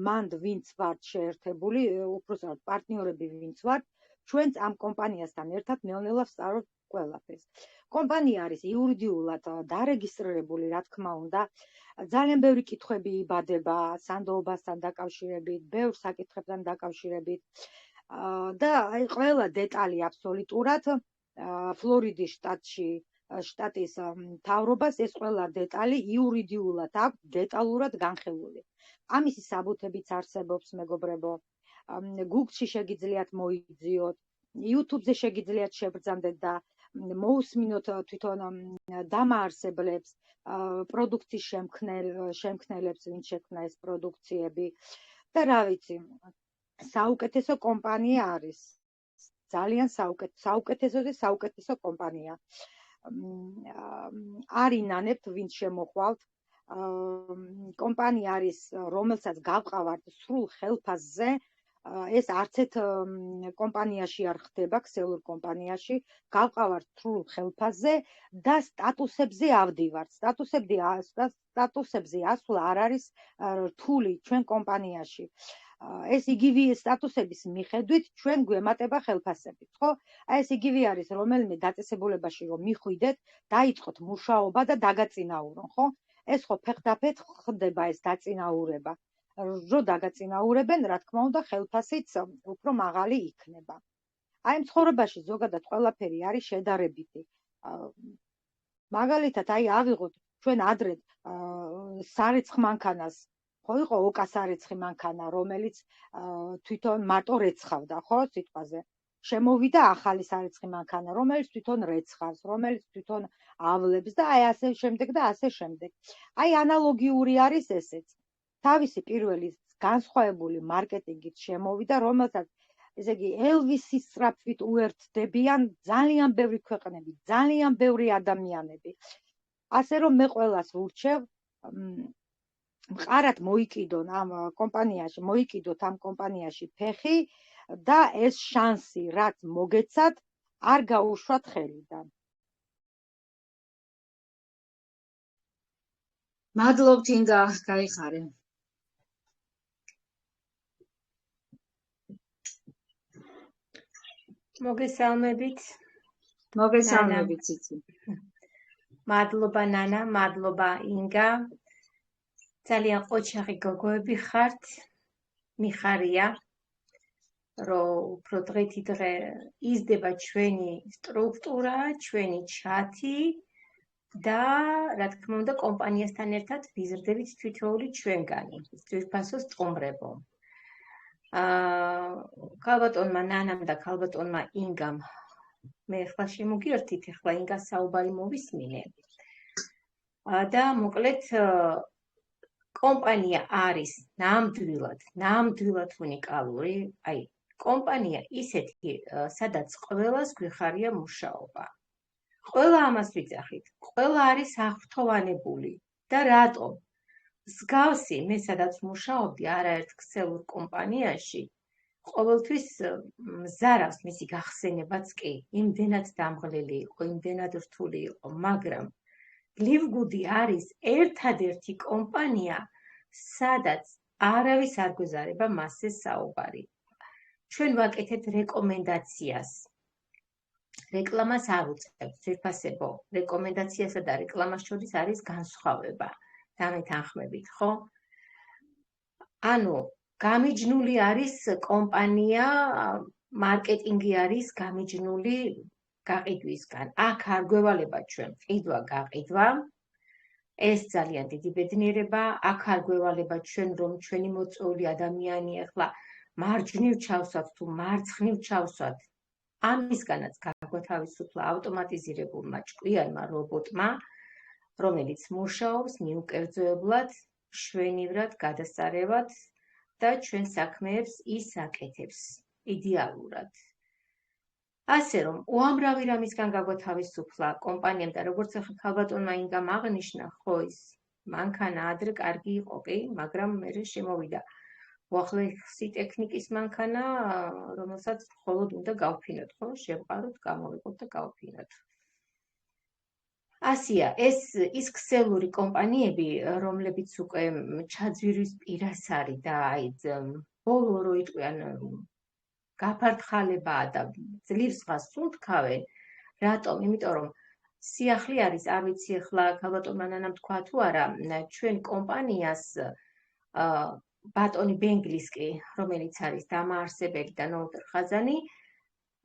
მანდ ვინც ვართ შეერთებული, უпроსტად პარტნიორები ვინც ვართ, ჩვენც ამ კომპანიასთან ერთად ნელ-ნელა ვსწავლობთ ყველაფერს. კომპანია არის იურიდიულად დარეგისტრირებული, რა თქმა უნდა. ძალიან ბევრი კითხვები იბადება სანდოობასთან დაკავშირებით, ბევრ საკითხებთან დაკავშირებით. და აი ყველა დეტალი აბსოლუტურად ფლორიდის შტატის მთავრობას ეს ყველა დეტალი იურიდიულად აქვს დეტალურად განხილული. ამისი საბუთებიც არსებობს, მეგობრებო. Google-ში შეგიძლიათ მოიძიოთ, YouTube-ზე შეგიძლიათ შებრძანდეთ და მოусმინოთ თვითონ დამაარსებლებს, პროდუქციის შემქმნელებს, ვინც შექმნა ეს პროდუქციები და რა ვიცი, საუკეთესო კომპანია არის. ძალიან საუკეთესოზე საუკეთესო კომპანია. არ ინანებთ, ვინც შემოხვალთ. კომპანია არის, რომელსაც გავყავართ სრულ ხელფასზე. ეს არც ერთ კომპანიაში არ ხდება, ქსელურ კომპანიაში. გავყავართ სრულ ხელფასზე და სტატუსებზე ავდივართ. სტატუსებზე ასვლა არ არის რთული ჩვენ კომპანიაში. ეს იგივე სტატუსების მიხედვით ჩვენ გვემატება ხელფასებით, ხო? აი ეს იგივე არის, რომელიმე დაწესებულებაში რომ მიხვიდეთ, დაიწყოთ მუშაობა და დაგაწინაურონ, ხო? ეს ხო ფეხდაფეხ ხდება ეს დაწინაურება. რო დაგაწინაურებენ, რა თქმა უნდა, ხელფასიც უფრო მაღალი იქნება. აი ცხოვრებაში ზოგადად ყველაფერი არის შედარებითი. მაგალითად, აი ავიღოთ ჩვენ ადრე სარეცხ მანქანას, ხო იყო ოკასარეცხი მანქანა, რომელიც თვითონ მარტო რეცხავდა, ხო, სიტყვაზე. შემოვიდა ახალი სარეცხი მანქანა, რომელიც თვითონ რეცხავს, რომელიც თვითონ ავლებს და აი ასე შემდეგ და ასე შემდეგ. აი ანალოგიური არის ესეც. თავისი პირველი განსხვავებული მარკეტინგით შემოვიდა, რომელსაც ესე იგი ელვისის სწრაფით უერთდებიან ძალიან ბევრი ქვეყნები, ძალიან ბევრი ადამიანები. ასე რომ მე ყველას ვურჩევ მყარად მოიკიდოთ ამ კომპანიაში ფეხი და ეს შანსი, რაც მოგეცათ, არ გაუშვათ ხელიდან. მადლობთ ინგა, გაიხარე. მოგესალმებით. მოგესალმებით ციცი. მადლობა ნანა, მადლობა ინგა. ძალიან ყოჩაღი გოგოები ხართ. მიხარია, რომ უფრო დღეთი დღე იზრდება ჩვენი სტრუქტურა, ჩვენი ჩათი და რა თქმა უნდა კომპანიასთან ერთად ვიზრდებით თითოეული ჩვენგანი. ძვირფასო სტუმრებო. ქალბატონმა ნანამ და ქალბატონმა ინგამ მე ახლა შემოგიერთით, ახლა ინგა საუბარი მოვისმინე. და მოკლედ კომპანია არის ნამდვილად უნიკალური, აი კომპანია ისეთი, სადაც ყველას გვიხარია მუშაობა. ყველა ამას ვიძახით, ყველა არის აღფრთოვანებული და რატომ? მსგავსი მე სადაც მუშაობდი არაერთ ქსელურ კომპანიაში, ყოველთვის მზარავს მისი გახსენებაც კი, იმდენად დამღლელი იყო, იმდენად რთული იყო, მაგრამ ლივგუდი არის ერთადერთი კომპანია, სადაც არავის არ გვეზარება მასზე საუბარი. ჩვენ ვაკეთებთ რეკომენდაციას. რეკლამას არ უწევთ, ძვირფასებო. რეკომენდაციასა და რეკლამას შორის არის განსხვავება. დამეთანხმებით, ხო? ანუ გამიჯნული არის კომპანია, მარკეტინგი არის გამიჯნული გაყიდვისგან. აქ არ გვევალება ჩვენ ყიდვა-გაყიდვა. ეს ძალიან დიდი ბედნიერება. აქ არ გვევალება ჩვენ რომ ჩვენი მოწვეული ადამიანი ახლა მარჯვნივ ჩავსვათ თუ მარცხნივ ჩავსვათ. ამისგანაც გაგვათავისუფლა ავტომატიზირებულმა ჭკვიანმა რობოტმა, რომელიც მუშაობს მიუკერძოებლად, შვენივრად, გადასარევად და ჩვენ საქმეებს ის აკეთებს იდეალურად. ასე რომ უამრავი რამისგან გაგვათავისუფლა კომპანიამ და როგორც ახლა ქალბატონმა ინგამ აღნიშნა, ხო ის მანქანა ადრე კარგი იყო, კი, მაგრამ მერე შემოვიდა უახლესი ტექნიკის მანქანა, რომელსაც მხოლოდ უნდა გავფინოთ, ხო, შევყაროთ, გამოვიყოთ და გავფინოთ. ასია, ის ქსელური კომპანიები, რომლებიც უკვე ჩაძვირვის პირას არის და აი ბოლო რო იტყვიან გაფართხალებაა და ძლივს ღას სუნთქავენ, რატომ? იმიტომ რომ სიახლე არის, არ ვიცი ახლა ქალბატონმა ნანამ თქვა თუ არა, ჩვენ კომპანიას ბატონი ბენგლისკი, რომელიც არის დამაარსებელი და ნოუთერ ხაზანი,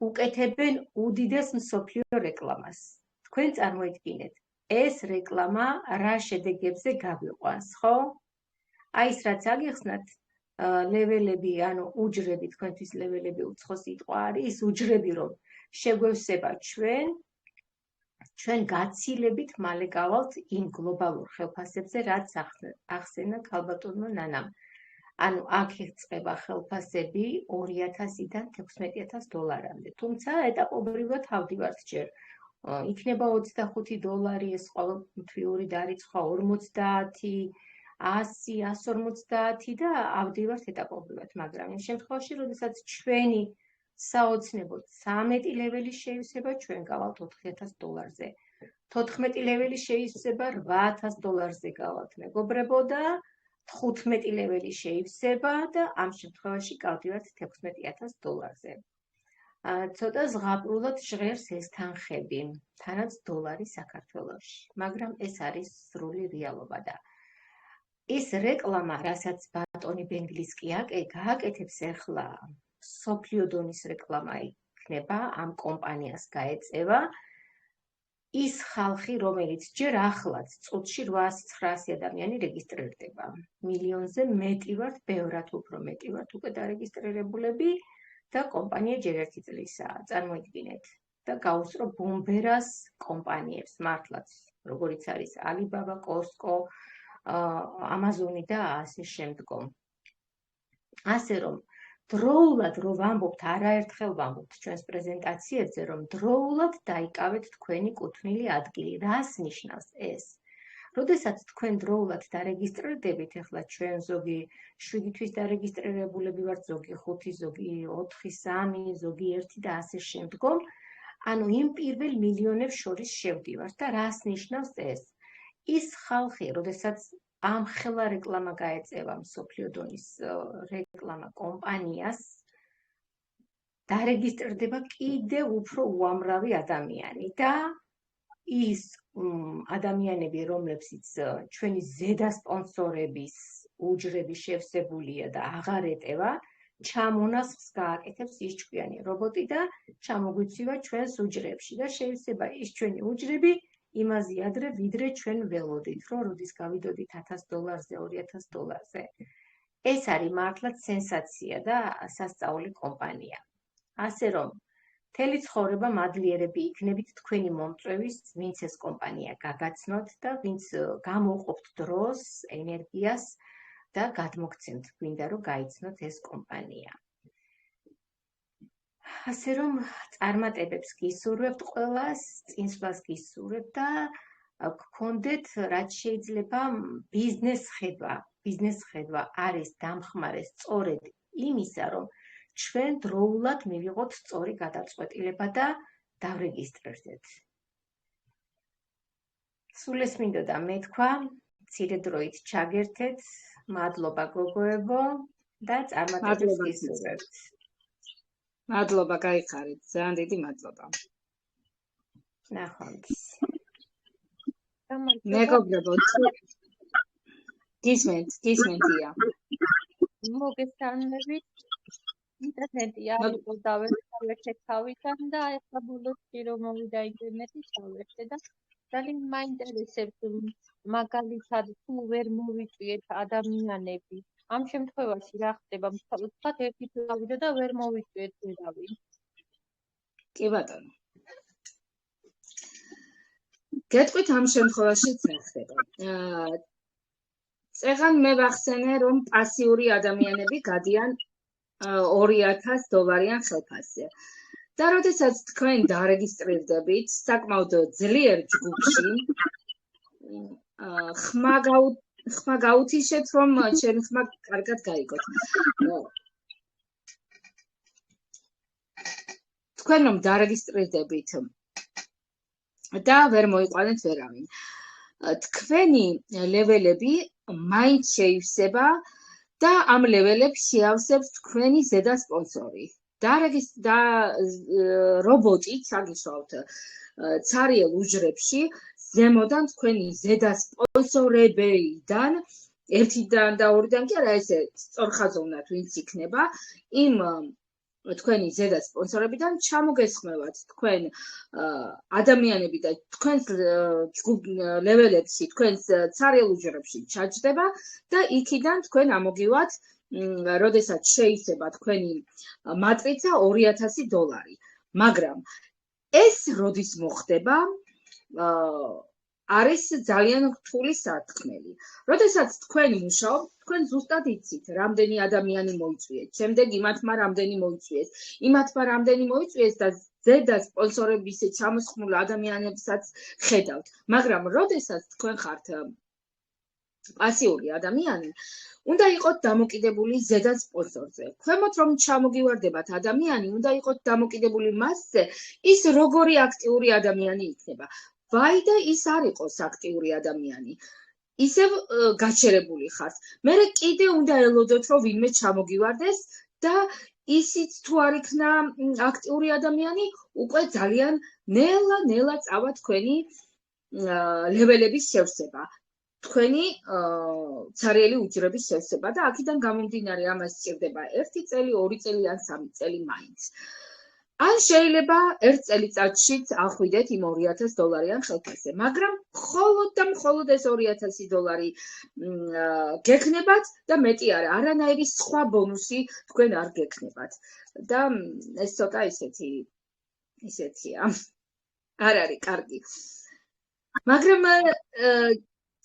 უკეთებენ უდიდეს მსოფლიო რეკლამას. თქვენ წარმოიდგინეთ, ეს რეკლამა რა შედეგებზე გაგვიყვანს, ხო? აი ეს რაც აგიხსნათ, ლეველები, ანუ უჯრები, თქვენთვის ლეველები უცხო სიტყვა არის, უჯრები რომ შეგვევსება ჩვენ გაცილებით მალე გავალთ იმ გლობალურ ხელფასებზე, რაც ახსენა ქალბატონმა ნანამ. ანუ აქ იწყება ხელფასები 2000-დან $16,000-მდე. თუმცა ეტაპობრივად ავდივართ ჯერ. იქნება $25, ეს ყოველთვიური დარიცხვა 50, 100, 150 და ავდივართ ეტაპობრივად, მაგრამ იმ შემთხვევაში, როდესაც ჩვენი საოცნებოდ 13 ლეველი შეივსება, ჩვენ გავალთ $4,000-ზე. 14 ლეველი შეივსება $8,000-ზე გავალთ, მეგობრებო, და 15 ლეველი შეივსება და ამ შემთხვევაში გავდივართ $16,000-ზე. ცოტა ზღაპრულად ჟღერს ეს თანხები, თანაც დოლარი საქართველოში, მაგრამ ეს არის სრული რეალობა და ის რეკლამა, რასაც ბატონი ბენგლისკი გააკეთებს ახლა, მსოფლიო დონის რეკლამა იქნება, ამ კომპანიას გაეწევა ის ხალხი, რომელიც ჯერ ახლაც წუთში 800-900 ადამიანი რეგისტრირდება. მილიონზე მეტი ვართ, ბევრად უფრო მეტი ვართ უკვე დარეგისტრირებულები და კომპანია ჯერ ერთი წლისაა, წარმოიდგინეთ. და გაუსწრო ბუმბერას კომპანიებს, მართლაც, როგორიც არის Alibaba, Costco, Amazon და ასე შემდგომ. ასე რომ დროულად რო ვამბობთ, არაერთხელ ვამბობთ ჩვენს პრეზენტაციებზე, რომ დროულად დაიკავეთ თქვენი კუთვნილი ადგილი. რას ნიშნავს ეს? როდესაც თქვენ დროულად დარეგისტრირდებით, ახლა ჩვენ ზოგი 7 თვის დარეგისტრირებულები ვართ, ზოგი 5, ზოგი 4, 3, ზოგი 1 და ასე შემდგომ, ანუ იმ პირველ მილიონებს შორის შევდივართ და რას ნიშნავს ეს? ის ხალხი, როდესაც ამხელა რეკლამა გაეწევა მსოფლიო დონის რეკლამა კომპანიას, დარეგისტრირდება კიდევ უფრო უამრავი ადამიანი და ის ადამიანები, რომლებსაც ჩვენი ზედა სპონსორების უჯრები შევსებულია და აღარ ეტევა, ჩამონასხს გააკეთებს ის ჭკვიანი რობოტი და ჩამოგვიცვივა ჩვენს უჯრებში და შეიძლება ის ჩვენი უჯრები იმაზე ადრე, ვიდრე ჩვენ ველოდით, რომ როდის გავიდოდით $1000-ზე, $2000-ზე. ეს არის მართლაც სენსაცია და სასწაული კომპანია. ასე რომ, მთელი ცხოვრება მადლიერები იქნებით თქვენი მომწვევის, ვინც ეს კომპანია გაგაცნოთ და ვინც გამოვყოფთ დროს, ენერგიას და გადმოგცემთ, გვინდა რომ გაიცნოთ ეს კომპანია. ასე რომ, წარმატებებს გისურვებთ ყველას, წინსვლას გისურვებთ და გქონდეთ რაც შეიძლება ბიზნეს ხედვა არის დამხმარე სწორედ იმისა, რომ ჩვენ დროულად მივიღოთ სწორი გადაწყვეტილება და დავრეგისტრირდეთ. სულ ეს მინდოდა მეთქვა, მცირე დროით ჩაგერთეთ, მადლობა გოგოებო და წარმატებებს გისურვებთ. მადლობა, გაიხარეთ, ძალიან დიდი მადლობა. ნახვამდის. მეგობრებო, გისმენთია. მოგესალმებით. ინტერნეტი არ იყო დავერთე თავიდან და ეხლა ბოლოსში რომ მოვიდა ინტერნეტი ჩავერთე და ძალიან მაინტერესებს მაგალითად თუ ვერ მოვიწვიეთ ადამიანები ამ შემთხვევაში რა ხდება? ვთქვათ ერთი თუ გავიდა და ვერ მოვიწვიეთ ვერავინ. კი ბატონო. გეტყვით ამ შემთხვევაშიც რა ხდება. წეგან მე ვახსენე რომ პასიური ადამიანები გადიან $2000 ხელფასზე. და როდესაც თქვენ დარეგისტრირდებით საკმაოდ ძლიერ ჯგუფში, ხმა გაუთიშეთ რომ ჩემი ხმა კარგად გაიგოთ. თქვენ რომ დარეგისტრირდებით და ვერ მოიყვანეთ ვერავინ. თქვენი ლეველები მაინც შეივსება და ამ ლეველებს შეავსებს თქვენი ზედა სპონსორი. და რობოტით საგიშავთ ცარიელ უჯრებში ზემოდან თქვენი ზედა სპონსორებიდან ერთიდან და ორიდან კი არა ესე სწორხაზოვნად ვინც იქნება იმ თქვენი ზედა სპონსორებიდან ჩამოგესხმევათ თქვენ ადამიანები და თქვენს ლეველებში თქვენს ცარიელ უჯრებში ჩაჯდება და იქიდან თქვენ ამოგივათ როდესაც შეიცება თქვენი მატრიცა $2000. მაგრამ ეს როდის მოხდება არის ძალიან რთული სათქმელი. როდესაც თქვენ მუშაობთ, თქვენ ზუსტად იცით, რამდენი ადამიანი მოიწვიეთ, შემდეგ იმათმა რამდენი მოიწვიეს, იმათმა რამდენი მოიწვიეს და ზედა სპონსორების ჩამოსხმულ ადამიანებსაც ხედავთ. მაგრამ როდესაც თქვენ ხართ პასიური ადამიანი, უნდა იყოთ დამოკიდებული ზედა სპონსორზე. ქვემოთ რომ ჩამოგივარდებათ ადამიანი, უნდა იყოთ დამოკიდებული მასზე, ის როგორი აქტიური ადამიანი იქნება. ვაი და ის არ იყოს აქტიური ადამიანი. ისევ გაჩერებული ხართ. მერე კიდე უნდა ელოდოთ, რომ ვინმე ჩამოგივარდეს და ისიც თუ არ იქნა აქტიური ადამიანი, უკვე ძალიან ნელა წავა თქვენი ლეველების შევსება. თქვენი ცარიელი უჯრების შევსება და აქედან გამომდინარე ამას სჭირდება 1 წელი, 2 წელი ან 3 წელი მაინც. ან შეიძლება 1 წელიწადშიც ახვიდეთ იმ $2000 ხელფასზე, მაგრამ მხოლოდ ეს $2000 გექნებათ და მეტი არა, არანაირი სხვა ბონუსი თქვენ არ გექნებათ. და ეს ცოტა ისეთია. არ არის კარგი. მაგრამ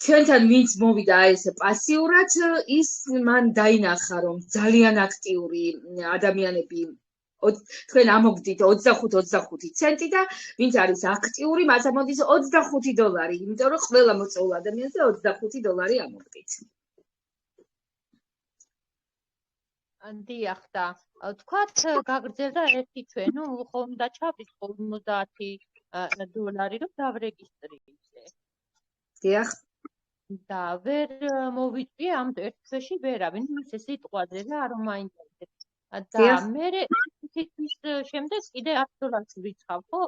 ჩვენთან ვინც მოვიდა ეს პასიურად, ის მან დაინახა რომ ძალიან აქტიური ადამიანები თქვენ ამოგდით 25 ცენტი და ვინც არის აქტიური, მას ამოდის $25, იმიტომ რომ ყველა მოწვეულ ადამიანზე $25 ამოგდით. დიახ და თქვათ გაგრძელდა ერთი თვე, ნუ ხომ და ჩავდის $50 რომ დავრეგისტრირდე. დიახ. და ვერ მოვიწვიე ამ ერთ თვეში ვერავინ, ეს სიტყვაზე რა არ მაინტერესებს. და მე თითქმის შემდეგ კიდე $10 ვიწყავ, ხო?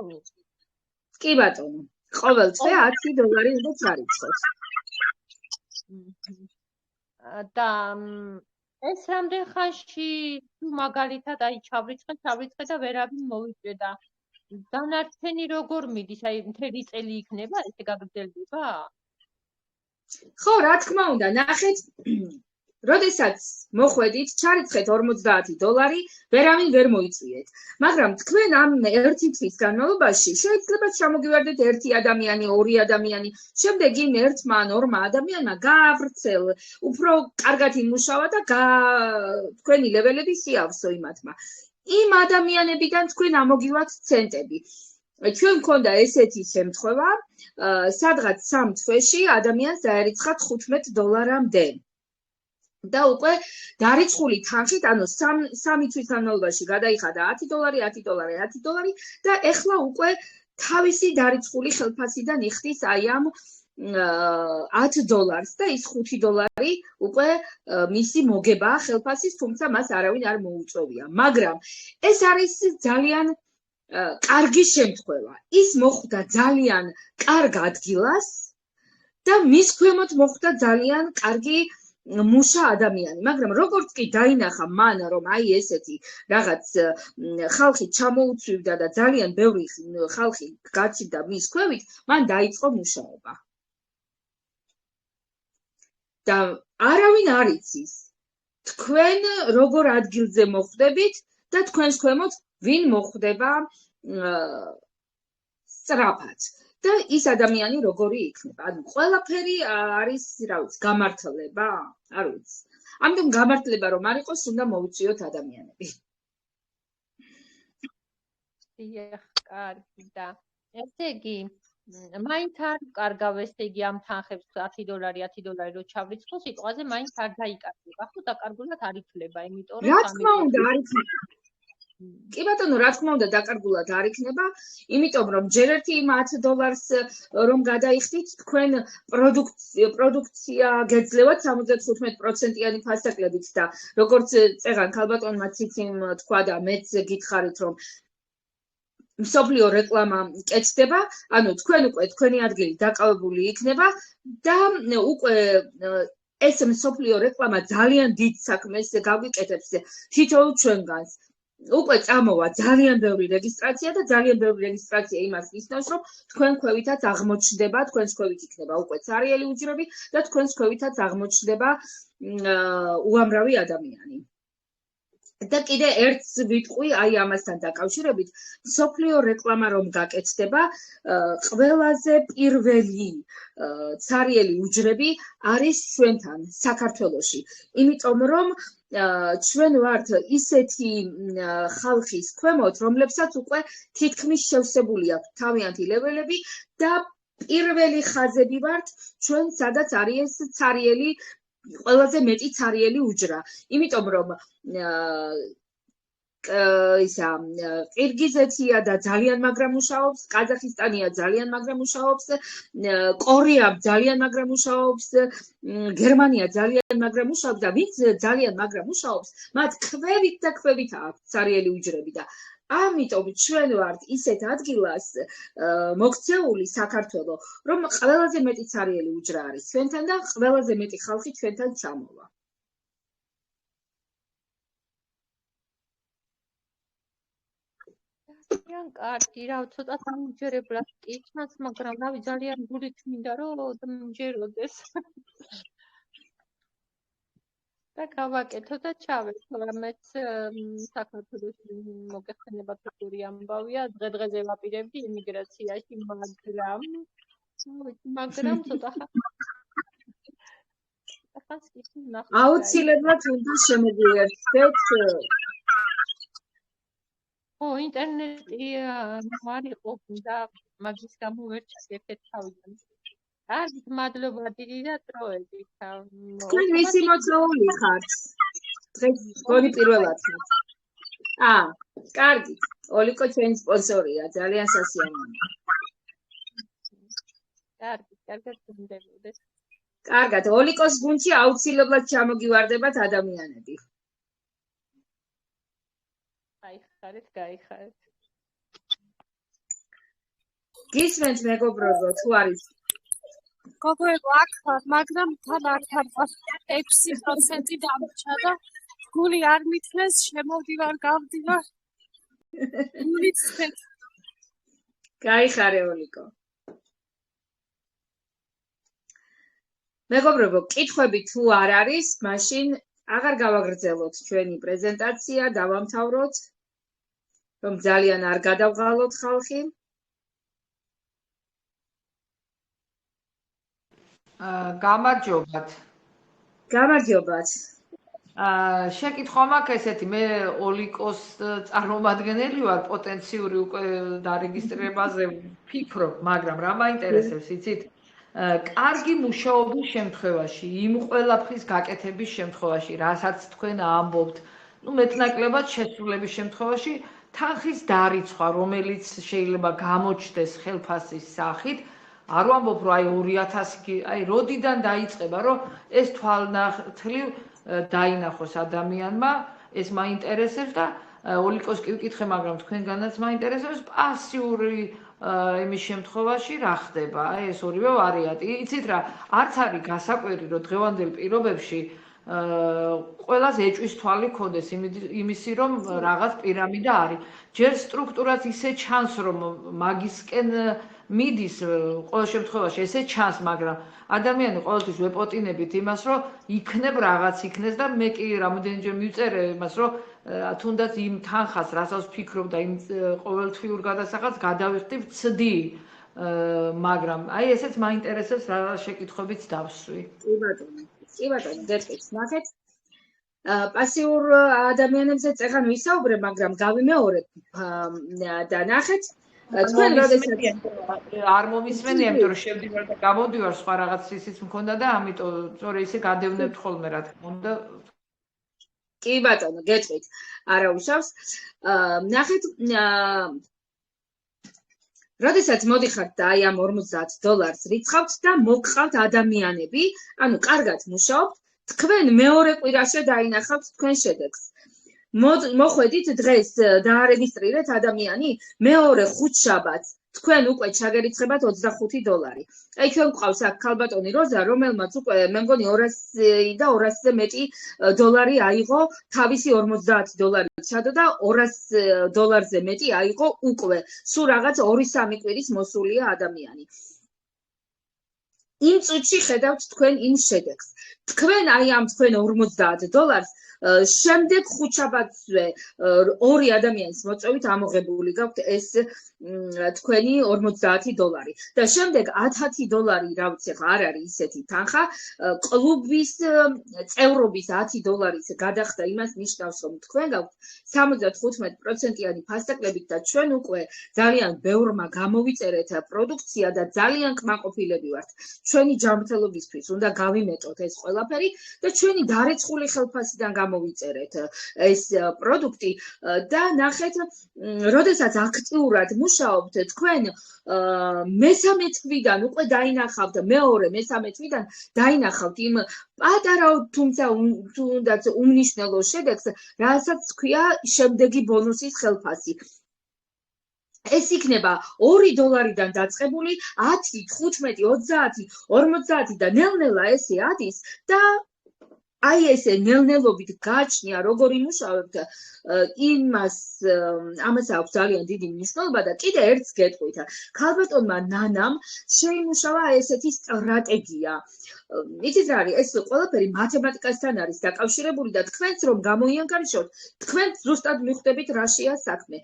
კი ბატონო. ყოველ თვე $10 უნდა წარიცხოთ. და ეს რამდენ ხანში მაგალითად აი ჩავრიცხე და ვერავინ მოვიჭრე და დანარჩენი როგორ მიდის? აი მთელი წელი იქნება, ესე გაგრძელდება? ხო, რა თქმა უნდა, ნახეთ, როდესაც მოხვედით, ჩარიცხეთ $50, ვერავინ ვერ მოიწვიეთ. მაგრამ თქვენ ამ ერთი თვის განმავლობაში შეიძლება ჩამოგივარდეთ ერთი ადამიანი, ორი ადამიანი, შემდეგ იმ ერთმა ან ორმა ადამიანმა გაავრცელ, უფრო კარგად იმუშავა და თქვენი ლეველები შეავსო იმათმა. იმ ადამიანებიდან თქვენ ამოგივათ ცენტები. ჩვენ მქონდა ესეთი შემთხვევა, სადღაც 3 თვეში ადამიანს დაერიცხა $15-მდე. და უკვე დარიცხული თანხით, ანუ 3 თვის განმავლობაში გადაიხადა $10 და ეხლა უკვე თავისი დარიცხული ხელფასიდან იხდის აი ამ $10 და ის $5 უკვე მისი მოგებაა ხელფასის, თუმცა მას არავინ არ მოუწევია. მაგრამ ეს არის ძალიან კარგი შემთხვევა. ის მოხვდა ძალიან კარგ ადგილას და მის ქვემოთ მოხვდა ძალიან კარგი მუშა ადამიანი, მაგრამ როგორც კი დაინახა მან, რომ აი ესეთი რაღაც ხალხი ჩამოუცვივდა და ძალიან ბევრი ხალხი გაჩნდა მის ქვევით, მან დაიწყო მუშაობა. და არავინ არ იცის, თქვენ როგორ ადგილზე მოხვდებით და თქვენს ქვემოთ ვინ მოხვდება სწრაფად. და ის ადამიანი როგორი იქნება? ანუ ყველაფერი არის, რა ვიცი, გამართლება? არ ვიცი. ამიტომ გამართლება რომ არ იყოს, უნდა მოუწიოთ ადამიანები. დიახ, კარგი და ესე იგი, მაინც არ კარგავ ესე იგი ამ თანხებს $10 რო ჩავრიცხო, სიტყვაზე მაინც არ დაიკარგება, ხო, დაკარგულად არ იქნება, იმიტომ რომ რა თქმა უნდა, არ იქნება. კი ბატონო, რა თქმა უნდა, დაკარგულად არ იქნება, იმიტომ რომ ჯერ ერთი იმ $10 რომ გადაიხდით, თქვენ პროდუქცია გეძლევათ 75%-იანი ფასაკლებით და როგორც წეღან ქალბატონმა ციციმ თქვა და მეც გითხარით, რომ მსოფლიო რეკლამა კეთდება, ანუ თქვენ უკვე თქვენი ადგილი დაკავებული იქნება და უკვე ეს მსოფლიო რეკლამა ძალიან დიდ საქმეს გაგვიკეთებს თითოეულ ჩვენგანს. უკვე წამოვა ძალიან ბევრი რეგისტრაცია და ძალიან ბევრი რეგისტრაცია იმას ნიშნავს, რომ თქვენ ქვევითაც აღმოჩნდება, თქვენს ქვევით იქნება უკვე ცარიელი უჯრები და თქვენს ქვევითაც აღმოჩნდება უამრავი ადამიანი. და კიდე ერთს ვიტყვი აი ამასთან დაკავშირებით, მსოფლიო რეკლამა რომ გაკეთდება, ყველაზე პირველი ცარიელი უჯრები არის ჩვენთან საქართველოში. იმიტომ რომ ჩვენ ვართ ისეთი ხალხის ქვემოთ, რომლებსაც უკვე თითქმის შევსებული აქვს თავიანთი ლეველები და პირველი ხაზები ვართ ჩვენ, სადაც არის ცარიელი ყველაზე მეტი ცარიელი უჯრა. იმიტომ რომ ყირგიზეთია და ძალიან მაგრამ მუშაობს, ყაზახისტანია ძალიან მაგრამ მუშაობს, კორეა ძალიან მაგრამ მუშაობს, გერმანია ძალიან მაგრამ მუშაობს და ვინც ძალიან მაგრამ მუშაობს, მათ ქვევით და ქვევით აქვს ცარიელი უჯრები და ამიტომ ჩვენ ვართ ისეთ ადგილას მოქცეული საქართველო, რომ ყველაზე მეტი ცარიელი უჯრა არის ჩვენთან და ყველაზე მეტი ხალხი ჩვენთან ჩამოვა. ძალიან კარგი, რა ცოტა სამჯერებლად იწმას, მაგრამ რავი ძალიან გულით მინდა რომ მჯეროდეს. და გავაკეთო და ჩავერთო, რამეც საქართველოში მოგეხსენება თქური ამბავია, დღე-დღეზე ვაპირებდი იმიგრაციაში, მაგრამ ცოტა ხანს კი ნახე. აუცილებლად უნდა შემოგვიერთდეთ. ო, ინტერნეტი არ იყო და მაგის გამო ვერ ჩაგერთეთ თავიდან. კარგით, მადლობა დიდი და დროებით. თქვენ ვისი მოწვეული ხართ? დღეს გონი პირველად ხართ. კარგი. ოლიკო ჩვენი სპონსორია, ძალიან სასიამოვნოა. კარგი, კარგად გუნდებოდეს. კარგად, ოლიკოს გუნდში აუცილებლად ჩამოგივარდებათ ადამიანები. გაიხარეთ. გისმენთ მეგობრებო, თუ არის გოგოებო, აქ ვარ, მაგრამ თან არ ვარ. 6% დამრჩა და გული არ მithnes, შემოვდივარ, გავდივარ. გულიც ხეთ. გაიხარე ოლიკო. მეგობრებო, კითხვები თუ არ არის, მაშინ აღარ გავაგრძელოთ ჩვენი პრეზენტაცია, დავამთავროთ, რომ ძალიან არ გადავღალოთ ხალხი. გამარჯობათ. გამარჯობათ. შეკითხვა მაქვს ესეთი, მე ოლიკოს წარმომადგენელი ვარ, პოტენციური უკვე დარეგისტრირებაზე ვფიქრობ, მაგრამ რა მაინტერესებს, იცით? კარგი მუშაობის შემთხვევაში, იმ ყველაფრის გაკეთების შემთხვევაში, რასაც თქვენ ამბობთ, მეტნაკლებად შესრულების შემთხვევაში, თანხის დარიცხვა, რომელიც შეიძლება გამოჩნდეს ხელფასის სახით, არ ვამბობ, რომ აი 2000, აი როდიდან დაიწყება, რომ ეს თვალნახთლივ დაინახოს ადამიანმა, ეს მაინტერესებს და ოლიკოს კი ვკითხე, მაგრამ თქვენგანაც მაინტერესებს პასიური იმის შემთხვევაში რა ხდება, აი ეს ორივე ვარიანტი. იცით რა, არც არის გასაკვირი, რომ დღევანდელ პირობებში ყველას ეჭვის თვალი ქონდეს იმისი, რომ რაღაც პირამიდა არის. ჯერ სტრუქტურაც ისე ჩანს, რომ მაგისკენ მიდის ყოველ შემთხვევაში ესე ჩანს, მაგრამ ადამიანი ყოველთვის ვეპოტინებით იმას, რომ იქნებ რაღაც იქნეს და მე კი რამოდენჯერ მივწერე იმას, რომ თუნდაც იმ თანხას, რასაც ვფიქრობ და იმ ყოველთვიურ გადასახადს გადავიხდი ვცდი, მაგრამ აი ესეც მაინტერესებს რა შეკითხვებიც დავსვი. კი ბატონო, გეტყვით, ნახეთ. პასიურ ადამიანებზე წეგან ვისაუბრებ, მაგრამ გავიმეორებ და ნახეთ. თქვენ როდესაც არ მომისმენია, იმიტომ რომ შევდივარ და გამოდივარ, სხვა რაღაც ისიც მქონდა და ამიტომ სწორედ ისე გადევნებთ ხოლმე რა თქმა უნდა. კი ბატონო, გეტყვით. არა უშავს. ნახეთ, როდესაც მოდიხართ და აი ამ $50 რიცხავთ და მოგყავთ ადამიანები, ანუ კარგად მუშაობთ, თქვენ მეორე კვირაში დაინახავთ თქვენ შედეგს. მოხვედით დღეს დაარეგისტრირეთ ადამიანი, მეორე ხუთშაბათს თქვენ უკვე ჩაგერიცხებათ $25. აი ჩვენ გვყავს აქ ქალბატონი როზა, რომელმაც უკვე მე მგონი 200 და 200-ზე მეტი დოლარი აიღო, თავისი $50 ჩადო და $200-ზე მეტი აიღო უკვე. სულ რაღაც 2-3 კვირის მოსულია ადამიანი. იმ წუთში ხედავთ თქვენ იმ შედეგს. თქვენ აი ამ თქვენ $50 შემდეგ ხუთშაბათზე ორი ადამიანის მოწვევით ამოღებული გაქვთ ეს თქვენი $50 და შემდეგ $10, რა ვიცი ხა არ არის ისეთი თანხა, კლუბის წევრობის $10 გადახდა იმას ნიშნავს, რომ თქვენ გაქვთ 75%-იანი ფასტაკლებით და ჩვენ უკვე ძალიან ბევრმა გამოვიწერეთ პროდუქცია და ძალიან კმაყოფილები ვართ. ჩვენი ჯანმრთელობისთვის უნდა გავიმეტოთ ეს ყველაფერი და ჩვენი დარეცხული ხელფასიდან გამოვიწერეთ ეს პროდუქტი და ნახეთ, როდესაც აქტიურად მუშაობთ, თქვენ მესამე თვიდან უკვე დაინახავთ, მეორე მესამე თვიდან დაინახავთ იმ პატარა თუმცა თუნდაც უმნიშვნელო შედეგს, რასაც ქვია შემდეგი ბონუსის ხელფასი. ეს იქნება $2-დან დაწყებული 10, 15, 30, 50 და ნელ-ნელა ესე ადის და აი ესე ნელ-ნელობით გააჩნია როგორ იმუშავებთ, ამას აქვს ძალიან დიდი მნიშვნელობა და კიდე ერთს გეტყვით. ქალბატონმა ნანამ შეიმუშავა ესეთი სტრატეგია. იცით რა არის, ეს ყველაფერი მათემატიკასთან არის დაკავშირებული და თქვენც რომ გამოიანგარიშოთ, თქვენ ზუსტად მიხვდებით რაშია საქმე.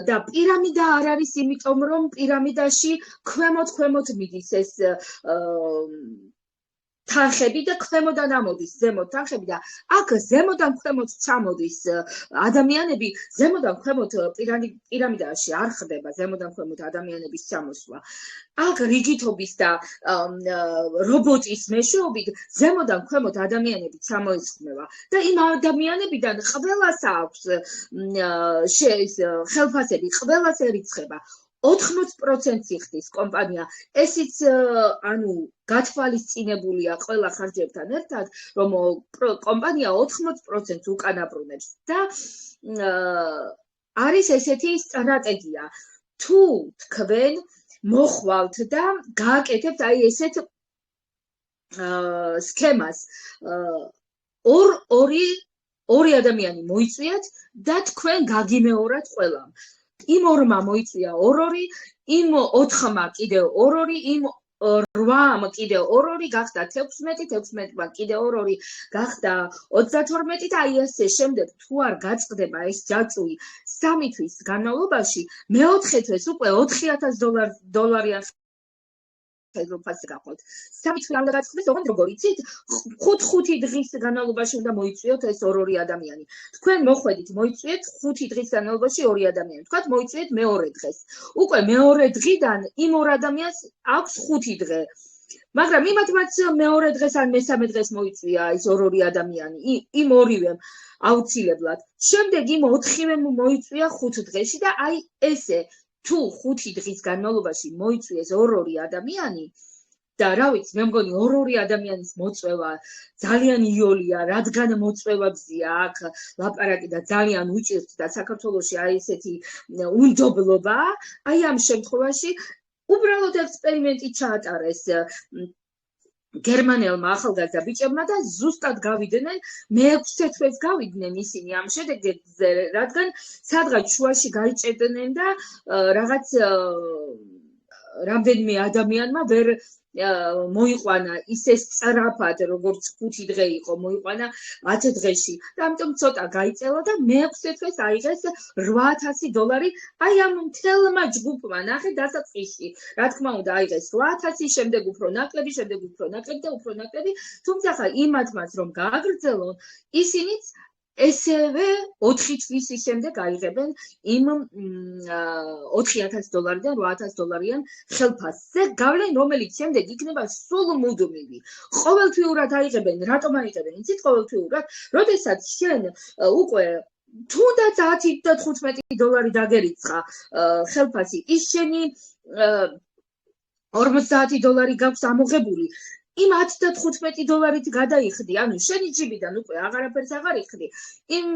და პირამიდა არ არის, იმიტომ რომ პირამიდაში ქვემოთ მიდის ეს თანხები და ქვემოდან ამოდის ზემოთ თანხები და აქ ზემოდან ქვემოთ ჩამოდის ადამიანები, ზემოდან ქვემოთ პირამიდაში არ ხდება ზემოდან ქვემოთ ადამიანების ჩამოსვლა. აქ რიგითობის და რობოტის მეშვეობით ზემოდან ქვემოთ ადამიანები ჩამოესხმება და იმ ადამიანებიდან ყველას აქვს ხელფასები, ყველას ერიცხება. 80% იხდის კომპანია. ესიც ანუ გათვალისწინებულია ყველა ხარჯებთან ერთად, რომ კომპანია 80% უკან აბრუნებს და არის ესეთი სტრატეგია. თუ თქვენ მოხვალთ და გააკეთებთ აი ესეთ სქემას, ორი ადამიანი მოიწვიათ და თქვენ გაგიმეორათ ყველამ. იმ ორმა მოიწვია ორ-ორი, იმ 4-მა კიდევ ორ-ორი, იმ 8-მა კიდევ ორ-ორი, გახდა 16, 16-მა კიდევ ორ-ორი, გახდა 32 და აი ასე შემდეგ თუ არ გაწყდება ეს ჯაჭვი 3 თვის განმავლობაში, მეოთხე თვეს უკვე $4,000 ფასი გაყავთ. 3 თვე უნდა გაწყდეს, ოღონდ როგორ იცით? 5 დღის განმავლობაში უნდა მოიწვიოთ ეს ორ-ორი ადამიანი. თქვენ მოხვედით, მოიწვიეთ 5 დღის განმავლობაში 2 ადამიანი. თქვათ მოიწვიეთ მეორე დღეს. უკვე მეორე დღიდან იმ ორ ადამიანს აქვს 5 დღე. მაგრამ იმათაც მეორე დღეს ან მესამე დღეს მოიწვია ეს ორ-ორი ადამიანი, იმ ორივემ აუცილებლად. შემდეგ იმ 4-ვემ მოიწვია 5 დღეში და აი ესე თუ 5 დღის განმავლობაში მოიწვიეს ორ-ორი ადამიანი და რა ვიცი, მე მგონი ორ-ორი ადამიანის მოწვევა ძალიან იოლია, რადგან მოწვევებზია აქ ლაპარაკი და ძალიან უჭირთ და საქართველოში აი ესეთი უნდობლობა, აი ამ შემთხვევაში უბრალოდ ექსპერიმენტი ჩაატარეს გერმანელმა ახალგაზრდა ბიჭებმა და ზუსტად გავიდნენ, მე-6 თვეს გავიდნენ ისინი ამ შედეგებზე, რადგან სადღაც შუაში გაიჭედნენ და რაღაც რამდენიმე ადამიანმა ვერ მოიყვანა ისე სწრაფად, როგორც 5 დღე იყო, მოიყვანა 10 დღეში და ამიტომ ცოტა გაიწელა და მე-6 თვეს აიღეს $8,000 აი ამ მთელმა ჯგუფმა, ნახე დასაწყისში, რა თქმა უნდა აიღეს 8,000, შემდეგ უფრო ნაკლები, შემდეგ უფრო ნაკლები და უფრო ნაკლები, თუმცა ხა იმათმაც რომ გააგრძელონ, ისინიც ესევე 4 თვის შემდეგ აიღებენ იმ $4,000-დან $8,000-იან ხელფასზე გავლენ, რომელიც შემდეგ იქნება სულ მუდმივი. ყოველთვიურად აიღებენ, რატომ აიღებენ? იცით ყოველთვიურად, როდესაც შენ უკვე თუნდაც $10 და $15 დაგერიცხა ხელფასი, ის შენი $40 გაქვს ამოღებული. იმ $10 და $15-ით გადაიხდი, ანუ შენი ჯიბიდან უკვე აღარაფერს აღარ იხდი, იმ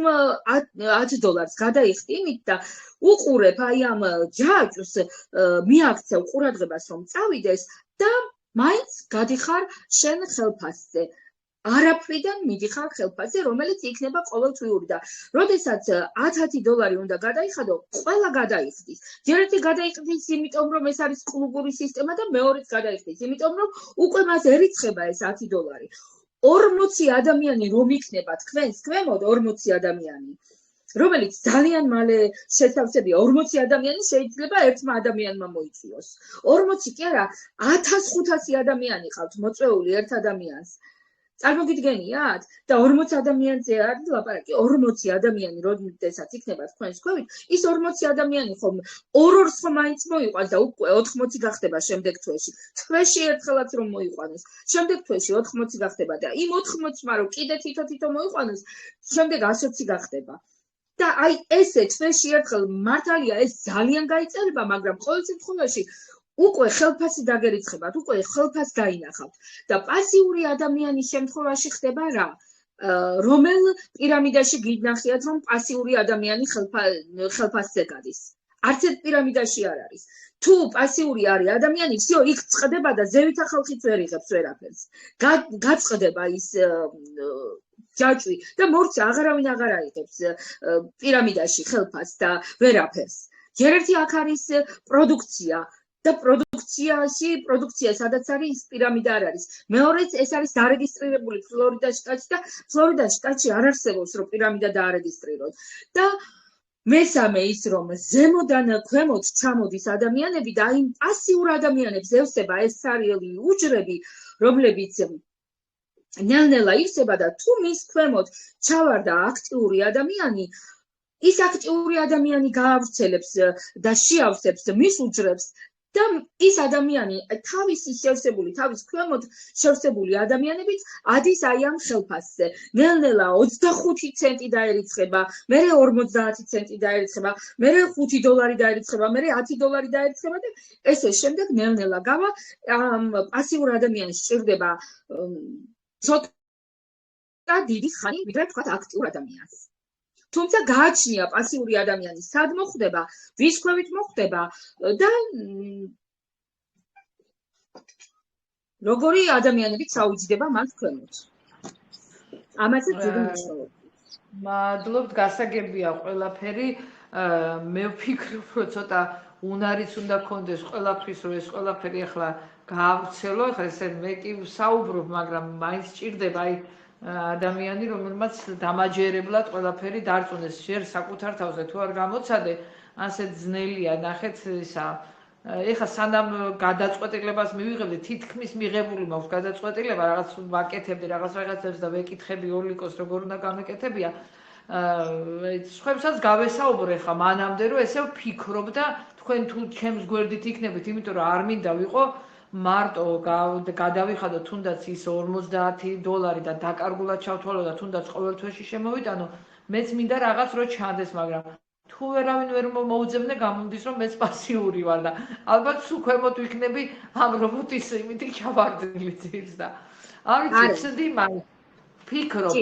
$10 გადაიხდი იმით და უყურებ აი ამ ჯაჭვს, მიაქცევ ყურადღებას რომ წავიდეს და მაინც გადიხარ შენ ხელფასზე. არაფრიდან მიდიხარ ხელფასზე, რომელიც იქნება ყოველთვიური და როდესაც $10 უნდა გადაიხადო, ყველა გადაიხდის. ჯერ ერთი გადაიხდის, იმიტომ რომ ეს არის კლუბური სისტემა და მეორეც გადაიხდის, იმიტომ რომ უკვე მას ერიცხება ეს $10. 40 ადამიანი რომ იქნება თქვენს ქვემოთ 40 ადამიანი, რომელიც ძალიან მალე შესავსებია, 40 ადამიანი შეიძლება ერთმა ადამიანმა მოიწვიოს. 40 კი არა, 1500 ადამიანი ყავთ მოწვეული ერთ ადამიანს. წარმოგიდგენიათ? და 40 ადამიანზე არის ლაპარაკი, 40 ადამიანი როდესაც იქნება თქვენს ქვევით, ის 40 ადამიანი ხომ ორ-ორს ხომ მაინც მოიყვანს და უკვე 80 გახდება შემდეგ თვეში. თვეში ერთხელაც რომ მოიყვანოს, შემდეგ თვეში 80 გახდება და იმ 80-მა რომ კიდე თითო-თითო მოიყვანოს, შემდეგ 120 გახდება. და აი ესე თვეში ერთხელ მართალია ეს ძალიან გაიწერება, მაგრამ ყოველ შემთხვევაში უკვე ხელფასი დაგერიცხებათ, უკვე ხელფასს დაინახავთ და პასიური ადამიანის შემთხვევაში ხდება რა? რომელ პირამიდაში გინახიათ, რომ პასიური ადამიანი ხელფასზე გადის? არც ერთ პირამიდაში არ არის. თუ პასიური არის ადამიანი, всё, იქ წყდება და ზევითა ხალხიც ვერ იღებს ვერაფერს. გაწყდება ის ჯაჭვი და მორჩა აღარავინ აღარ აიღებს პირამიდაში ხელფასს და ვერაფერს. ჯერ ერთი აქ არის პროდუქცია და პროდუქცია სადაც არის ის პირამიდა არ არის. მეორეც ეს არის დარეგისტრირებული ფლორიდას შტატში და ფლორიდას შტატში არ არსებობს რომ პირამიდა დაარეგისტრიროთ. და მესამე ის რომ ზემოდან ქვემოთ ჩამოდის ადამიანები და იმ პასიურ ადამიანებს ევსება ეს სარიელი უჯრები, რომლებიც ნელ-ნელა ივსება და თუ მის ქვემოთ ჩავარდა აქტიური ადამიანი, ის აქტიური ადამიანი გაავრცელებს და შეავსებს მის უჯრებს და ის ადამიანი თავისი შევსებული, თავის ქვემოთ შევსებული ადამიანებით ადის აი ამ ხელფასზე. ნელ-ნელა 25 ცენტი დაერიცხება, მერე 50 ცენტი დაერიცხება, მერე $5 დაერიცხება, მერე $10 დაერიცხება და ესე შემდეგ ნელ-ნელა გავა პასიურ ადამიანს სჭირდება ცოტა დიდი ხანი, ვიდრე თქვათ აქტიურ ადამიანს. თუმცა გააჩნია პასიური ადამიანი სად მოხვდება, ვის ქვევით მოხვდება და როგორი ადამიანებით საუჯდება მას ქვემოთ. ამაზე დიდი მნიშვნელობა. მადლობთ, გასაგებია ყველაფერი. მე ვფიქრობ, რომ ცოტა უნარიც უნდა გქონდეს ყველაფრის, რომ ეს ყველაფერი ახლა გაავრცელო. ახლა ესე მე კი ვსაუბრობ, მაგრამ მაინც სჭირდება აი ადამიანი, რომელმაც დამაჯერებლად ყველაფერი დარწმუნდეს. ჯერ საკუთარ თავზე თუ არ გამოცადე, ასე ძნელია, ნახეთ ისა. ეხლა სანამ გადაწყვეტილებას მივიღებდი, თითქმის მიღებული მაქვს გადაწყვეტილება, რაღაც ვაკეთებდი რაღაცებს და ვეკითხები ოლიკოს როგორ უნდა გამეკეთებია. სხვებსაც გავესაუბრე ხა მანამდე, რომ ესე ვფიქრობ და თქვენ თუ ჩემს გვერდით იქნებით, იმიტომ რომ არ მინდა ვიყო მარტო გადავიხადო თუნდაც ის $50 და დაკარგულად ჩავთვალო და თუნდაც ყოველ თვეში შემოვიტანო, მეც მინდა რაღაც რო ჩანდეს, მაგრამ თუ ვერავინ ვერ მოუძებნე, გამომდის რომ მეც პასიური ვარ და ალბათ სულ ქვემოთ ვიქნები ამ რობოტის იმითი ჩავარდნილი ძირს და არ ვიცი, ცდი მაინც ვფიქრობ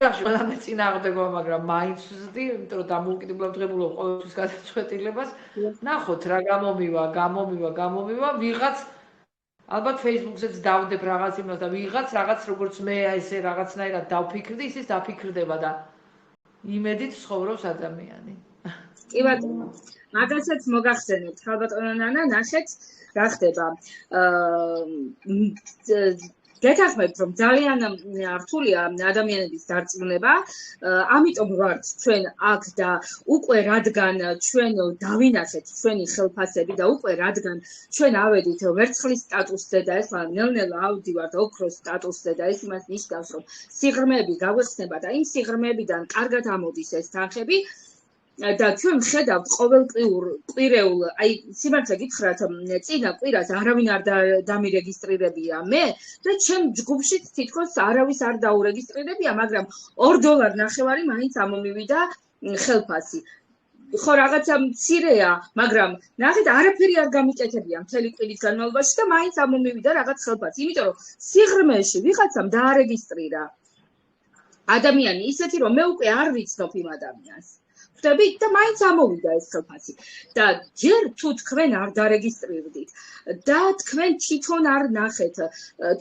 ოჯახში ყველამე წინააღმდეგობა, მაგრამ მაინც ვზდი, იმიტომ რომ დამოუკიდებლად ყოველთვის გადაწყვეტილებას. ნახოთ რა გამომივა, ვიღაც ალბათ Facebook-ზეც დავდებ რაღაც იმას და ვიღაც რაღაც როგორც მე ესე რაღაცნაირად დავფიქრდი, ისიც დაფიქრდება და იმედით ცხოვრობს ადამიანი. კი ბატონო, მაგასაც მოგახსენებთ, ხალბატონო ნანა, ნახეთ რა ხდება. გეთანხმებთ, რომ ძალიან რთულია ადამიანების დარწმუნება, ამიტომ ვართ ჩვენ აქ და უკვე რადგან ჩვენ დავინახეთ ჩვენი ხელფასები და უკვე რადგან ჩვენ ავედით ვერცხლის სტატუსზე და ეხლა ნელ-ნელა ავდივართ ოქროს სტატუსზე და ეს იმას ნიშნავს, რომ სიღრმეები გავიხსნება და იმ სიღრმეებიდან კარგად ამოდის ეს თანხები. და ჩვენ ვხედავთ ყოველკვირეულ, აი სიმართლე გითხრათ, წინა კვირას არავინ არ დამირეგისტრირებია მე და ჩემ ჯგუფშიც თითქოს არავის არ დაურეგისტრირებია, მაგრამ $2.50 მაინც ამომივიდა ხელფასი. ხო რაღაცა მცირეა, მაგრამ ნახეთ არაფერი არ გამიკეთებია მთელი კვირის განმავლობაში და მაინც ამომივიდა რაღაც ხელფასი, იმიტომ რომ სიღრმეში ვიღაცამ დაარეგისტრირა ადამიანი ისეთი, რომ მე უკვე არ ვიცნობ იმ ადამიანს. და მაინც ამოვიდა ეს ხელფასი და ჯერ თუ თქვენ არ დარეგისტრირდით და თქვენ თვითონ არ ნახეთ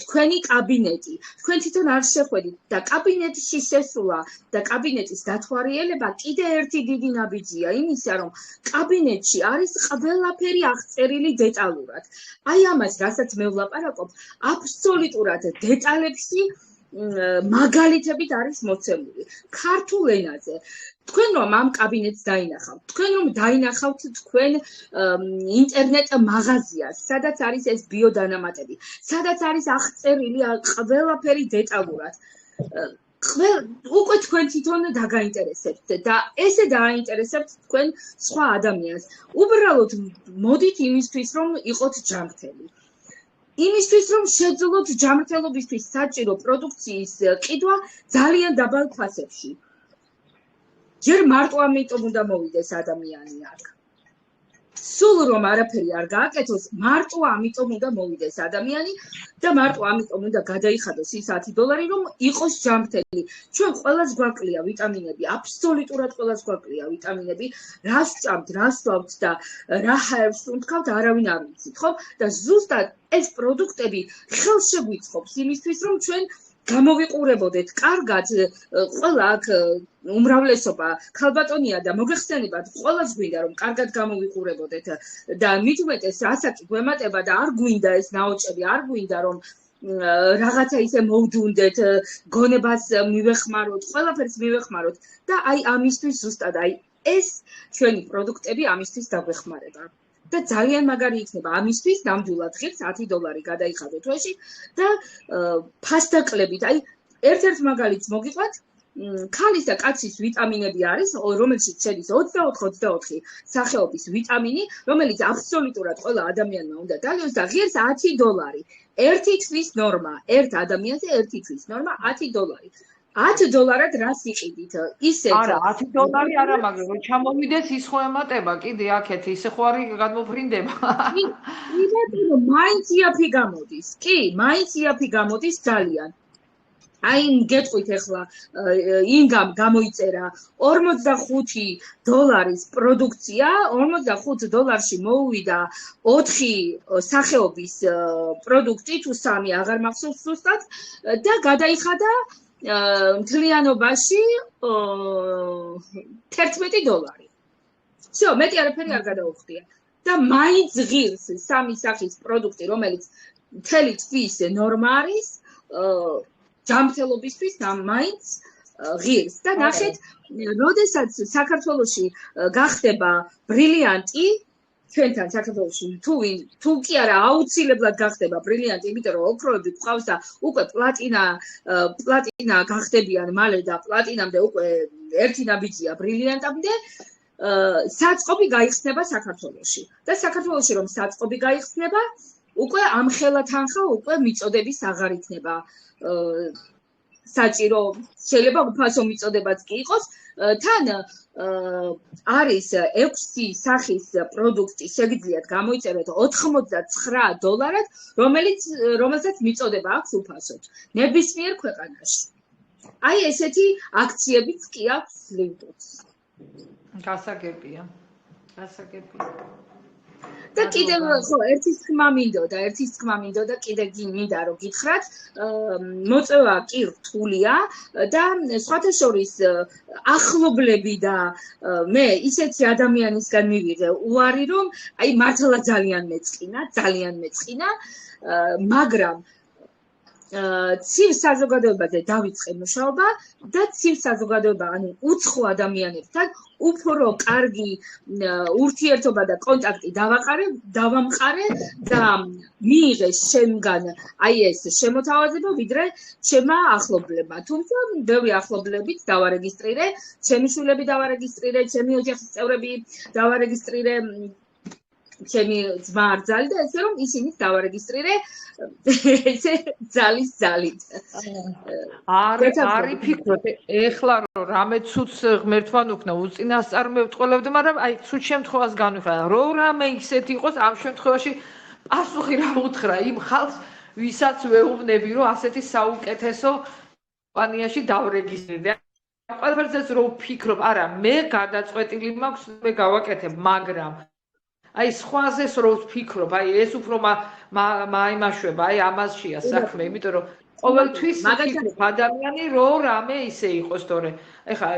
თქვენი კაბინეტი, თქვენ თვითონ არ შეხვედით და კაბინეტში შესვლა და კაბინეტის დათვალიერება კიდე ერთი დიდი ნაბიჯია იმისა, რომ კაბინეტში არის ყველაფერი აღწერილი დეტალურად. აი ამას, რასაც მე ვლაპარაკობ, აბსოლუტურად დეტალებში მაგალითებით არის მოცემული ქართულ ენაზე. თქვენ რომ ამ კაბინეტს დაინახავთ, თქვენ რომ დაინახავთ თქვენ ინტერნეტ მაღაზიას, სადაც არის ეს ბიოდანამატები, სადაც არის აღწერილი ყველაფერი დეტალურად. უკვე თქვენ თვითონ დაგაინტერესებთ და ესე დააინტერესებთ თქვენ სხვა ადამიანს. უბრალოდ მოდით იმისთვის, რომ იყოთ ჯანმრთელი. იმისთვის, რომ შეძლოთ ჯანმრთელობისთვის საჭირო პროდუქციის ყიდვა ძალიან დაბალ ფასებში. ჯერ მარტო ამიტომ უნდა მოვიდეს ადამიანი აქ. სულ რომ არაფერი არ გააკეთოს, მარტო ამიტომ უნდა მოვიდეს ადამიანი და მარტო ამიტომ უნდა გადაიხადოს ის $10, რომ იყოს ჯანმრთელი. ჩვენ ყველას გვაკლია ვიტამინები, აბსოლუტურად ყველას გვაკლია ვიტამინები, რას ვჭამთ, რას ვავთ და რა ჰაერს ვთქვათ, არავინ არ ვიცით, ხო? და ზუსტად ეს პროდუქტები ხელშეგვიწყობს იმისთვის, რომ ჩვენ გამოვიყურებოდეთ კარგად, ყველა აქ უმრავლესობა ქალბატონია და მოგეხსენებათ, ყველას გვინდა რომ კარგად გამოვიყურებოდეთ და მით უმეტეს ასაკი გვემატება და არ გვინდა ეს ნაოჭები, არ გვინდა რომ რაღაცა ისე მოვდუნდეთ, გონებას მივეხმაროთ, ყველაფერს მივეხმაროთ და აი ამისთვის ზუსტად აი ეს ჩვენი პროდუქტები ამისთვის დაგვეხმარება. და ძალიან მაგარი იქნება ამისთვის ნამდვილად ღირს $10 გადაიხადო თვეში და ფასდაკლებით. აი ერთ-ერთ მაგალითს მოგიყვათ, ქალის და კაცის ვიტამინები არის, რომელშიც შედის 24 სახეობის ვიტამინი, რომელიც აბსოლუტურად ყველა ადამიანმა უნდა დალიოს და ღირს $10. ერთი თვის ნორმა, ერთ ადამიანზე ერთი თვის ნორმა $10. $10 რას იყიდით? ისეთ არა, $10 არა, მაგრამ რომ ჩამოვიდეს ის ხო ემატება, კიდე აქეთ ისე ხო არ გადმოფრინდება. კი ბატონო, მაინც იაფი გამოდის. კი, მაინც იაფი გამოდის ძალიან. აი გეტყვით ახლა ინგამ გამოიწერა $45 პროდუქცია, $45 მოუვიდა 4 სახეობის პროდუქტი თუ 3 აღარ მახსოვს ზუსტად და გადაიხადა მთლიანობაში $11. всё, მეტი არაფერი არ გადაუხდია. და მაინც ღირს 3 სახის პროდუქტი, რომელიც მთელი თვის ნორმა არის, ჯანმრთელობისთვის და მაინც ღირს. და ნახეთ, როდესაც საქართველოში გახდება ბრილიანტი, ჩვენთან საქართველოში თუ კი არა აუცილებლად გახდება ბრილიანტი, იმიტომ რომ ოქროები გვყავს და უკვე პლატინა გახდებიან მალე და პლატინამდე უკვე ერთი ნაბიჯია ბრილიანტამდე, საწყობი გაიხსნება საქართველოში. და საქართველოში რომ საწყობი გაიხსნება, უკვე ამხელა თანხა უკვე მიწოდების აღარ იქნება საჭირო, შეიძლება უფასო მიწოდებაც კი იყოს, თან არის 6 სახის პროდუქტი, შეგიძლიათ გამოიწეროთ $89, რომელსაც მიწოდება აქვს უფასოდ, ნებისმიერ ქვეყანაში. აი ესეთი აქციებიც კი აქვს ლივტოს. გასაგებია. და კიდევ ხო ერთის თქმა მინდოდა კიდე მინდა რომ გითხრათ, მოწვევა კი რთულია და სხვათა შორის ახლობლები და მე ისეთი ადამიანისგან მივიღე უარი რომ აი მართლა ძალიან მეწყინა, მაგრამ ცივ საზოგადოებაზე დავიწყე მუშაობა და ცივ საზოგადოება, ანუ უცხო ადამიანებთან უფრო კარგი ურთიერთობა და კონტაქტი დავამყარე და მიიღე შემგან აი ეს შემოთავაზება, ვიდრე ჩემმა ახლობლებმა. თუმცა ბევრი ახლობლებით დავარეგისტრირე, ჩემი შვილები დავარეგისტრირე, ჩემი ოჯახის წევრები დავარეგისტრირე, ჩემი ძმა არ ძალი და ესე რომ ისინიც დავარეგისტრირე ესე ძალით. არ იფიქროთ ეხლა რომ რამე ცუც ღმერთმა უქნა უწინასწარმეტყველებდი, მაგრამ აი ცუც შემთხვევას განვიხადა. რო რამე ისეთ იყოს, ამ შემთხვევაში პასუხი რა უთხრა იმ ხალხს, ვისაც ვეუბნები, რომ ასეთი საუკეთესო კომპანიაში დავრეგისტრირდე. ყველაფერზეც რო ვფიქრობ, არა, მე გადაწყვეტილი მაქვს, მე გავაკეთებ, მაგრამ აი სხვაზეც რო ვფიქრობ, აი ეს უფრო მაიმაშვება, აი ამაშია საქმე, იმიტომ რომ ყოველთვის ვფიქრობ ადამიანი რო რამე ისე იყოს, თორე ეხლა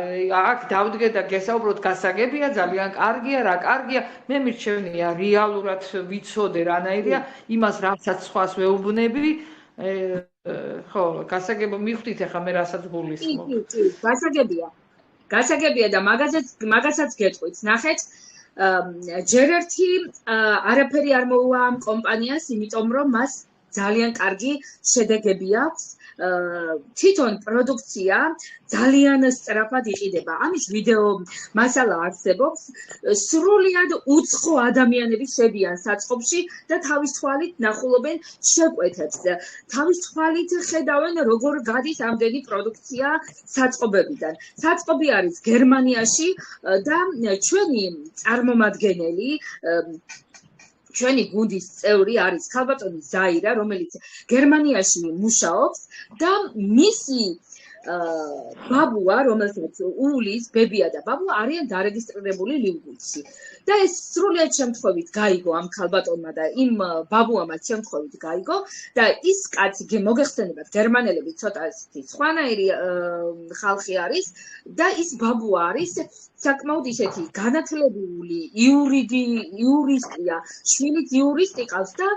აქ დავდგე და გესაუბროთ, გასაგებია, ძალიან კარგია, რა კარგია, მე მირჩევნია რეალურად ვიცოდე რანაირია იმას, რასაც სხვას ვეუბნები, ხო, გასაგებია, მიხვდით ეხლა მე რასაც გულისხმობ. კი, გასაგებია და მაგასაც გეტყვით, ნახეთ, ჯერ ერთი არაფერი არ მოუვა ამ კომპანიას, იმიტომ რომ მას ძალიან კარგი შედეგები აქვს. თვითონ პროდუქცია ძალიან სწრაფად იყიდება. ამის ვიდეო მასალა არსებობს. სრულიად უცხო ადამიანები შედიან საწყობში და თავის თვალით ნახულობენ შეკვეთებს. თავის თვალით ხედავენ, როგორ გადის ამდენი პროდუქცია საწყობებიდან. საწყობი არის გერმანიაში და ჩვენი წარმომადგენელი ჩვენი გუნდის წევრი არის ქალბატონი ზაირა, რომელიც გერმანიაში მუშაობს და მისი ბაბუა, რომელსაც უვლის ბებია და ბაბუა არიან დარეგისტრირებული ლივგულში. და ეს სრულიად შემთხვევით გაიგო ამ ქალბატონმა და იმ ბაბუამაც შემთხვევით გაიგო და ის კაცი მოგეხსენებათ, გერმანელები ცოტა სხვანაირი ხალხი არის და ის ბაბუა არის საკმაოდ ისეთი განათლებული იურისტია, შვილიც იურისტი ყავს და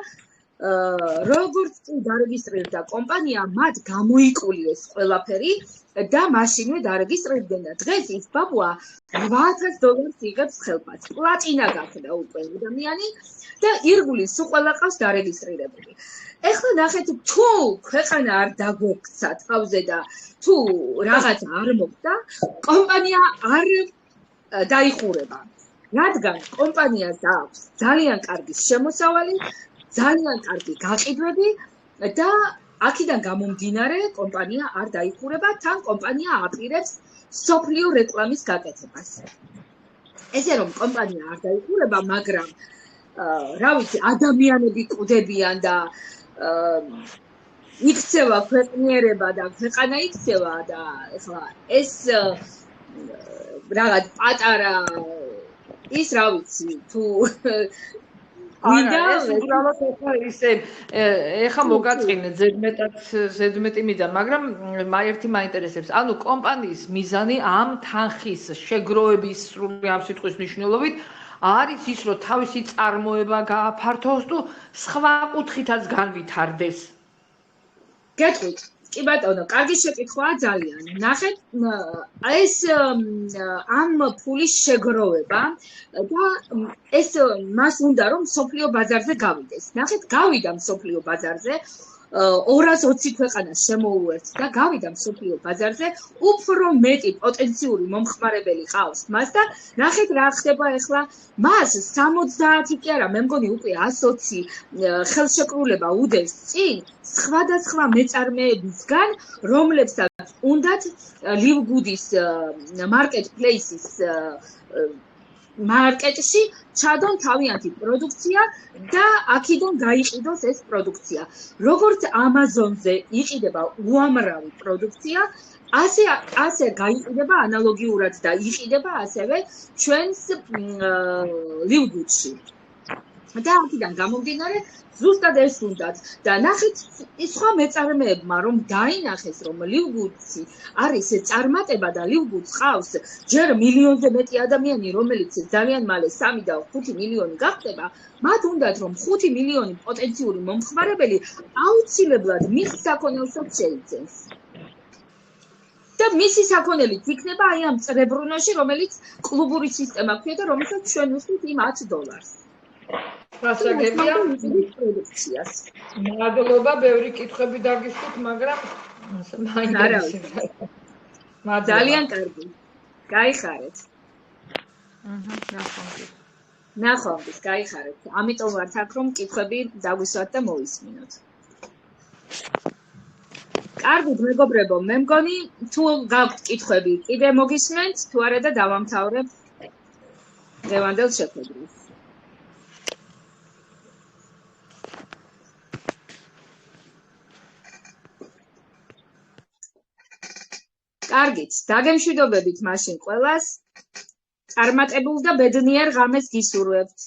როგორც კი დარეგისტრირდა კომპანია, მათ გამოიკულიეს ყველაფერი და მაშინვე დარეგისტრირდნენ და დღეს ის ბაბუა $8,000 იღებს ხელფასს. პლატინა გახდა უკვე ადამიანი და ირგვლივ სულ ყველა ყავს დარეგისტრირებული. ეხლა ნახეთ, თუ ქვეყანა არ დაგვექცა თავზე და თუ რაღაცა არ მოხდა, კომპანია არ დაიხურება. რადგან კომპანიას აქვს ძალიან კარგი შემოსავალი, ძალიან კარგი გაყიდვები და აქედან გამომდინარე კომპანია არ დაიხურება, თან კომპანია აპირებს სოფლიო რეკლამის გაკეთებას. ესე რომ კომპანია არ დაიხურება, მაგრამ რა ვიცი, ადამიანები კვდებიან და იქცევა ქვეყნიერება და ქვეყანა იქცევა და ეხლა ეს რაღაც პატარა ის რა ვიცი თუ ეხა მოგაწყინეთ ზედმეტი მიზანი, მაგრამ ერთი მაინტერესებს. ანუ კომპანიის მიზანი ამ თანხის შეგროვების სრული ამ სიტყვის მნიშვნელობით არის ის, რომ თავისი წარმოება გააფართოს თუ სხვა კუთხითაც განვითარდეს. გეტყვით. კი ბატონო, კარგი შეკითხვაა ძალიან. ნახეთ, ეს ამ ფულის შეგროვება და ეს მას უნდა რომ სოფლიო ბაზარზე გავიდეს. ნახეთ, გავიდა სოფლიო ბაზარზე 220 ქვეყანა შემოუერთდა და გავიდა სოფლიო ბაზარზე, უფრო მეტი პოტენციური მომხმარებელი ყავს მას და ნახეთ რა ხდება ახლა, მას 70 კი არა, მე მგონი უკვე 120 ხელშეკრულება უდევს წინ სხვადასხვა მეწარმეებისგან, რომლებსაც უნდათ ლივგუდის მარკეტპლეისის მარკეტში ჩადონ თავიანთი პროდუქცია და აქედან გაიყიდოს ეს პროდუქცია. როგორც Amazon-ზე იყიდება უამრავი პროდუქცია, ასე გაიყიდება ანალოგიურად და იყიდება ასევე ჩვენს ლივგუდში. და აქედან გამომდინარე ზუსტად ეს უნდათ და ნახეთ სხვა მეწარმეებმა რომ დაინახეს რომ ლივგუდში არის წარმატება და ლივგუდს ყავს ჯერ მილიონზე მეტი ადამიანი რომელიც ძალიან მალე 3 და 5 მილიონი გახდება, მათ უნდათ რომ 5 მილიონი პოტენციური მომხმარებელი აუცილებლად მის საქონელსაც შეიცეს. და მისი საქონელიც იქნება აი ამ წრებრუნოში, რომელიც კლუბური სისტემა ქვია და რომელსაც ჩვენ ვუსვით იმ $10. გასაგებია პროდუქციას. მადლობა, ბევრი კითხვები დაგისვით, მაგრამ მაინტერესებს. ძალიან კარგი. გაიხარეთ. ნახვამდის, გაიხარეთ. ამიტომ ვართ აქ რომ კითხვები დაგვისვათ და მოვისმინოთ. კარგით, მეგობრებო, მე მგონი თუ გაქვთ კითხვები, კიდე მოგისმენთ, თუ არა და დავამთავრებ დღევანდელ შეხვედრას. კარგით, დაგემშვიდობებით მაშინ ყველას. წარმატებულ და ბედნიერ ღამეს გისურვებთ.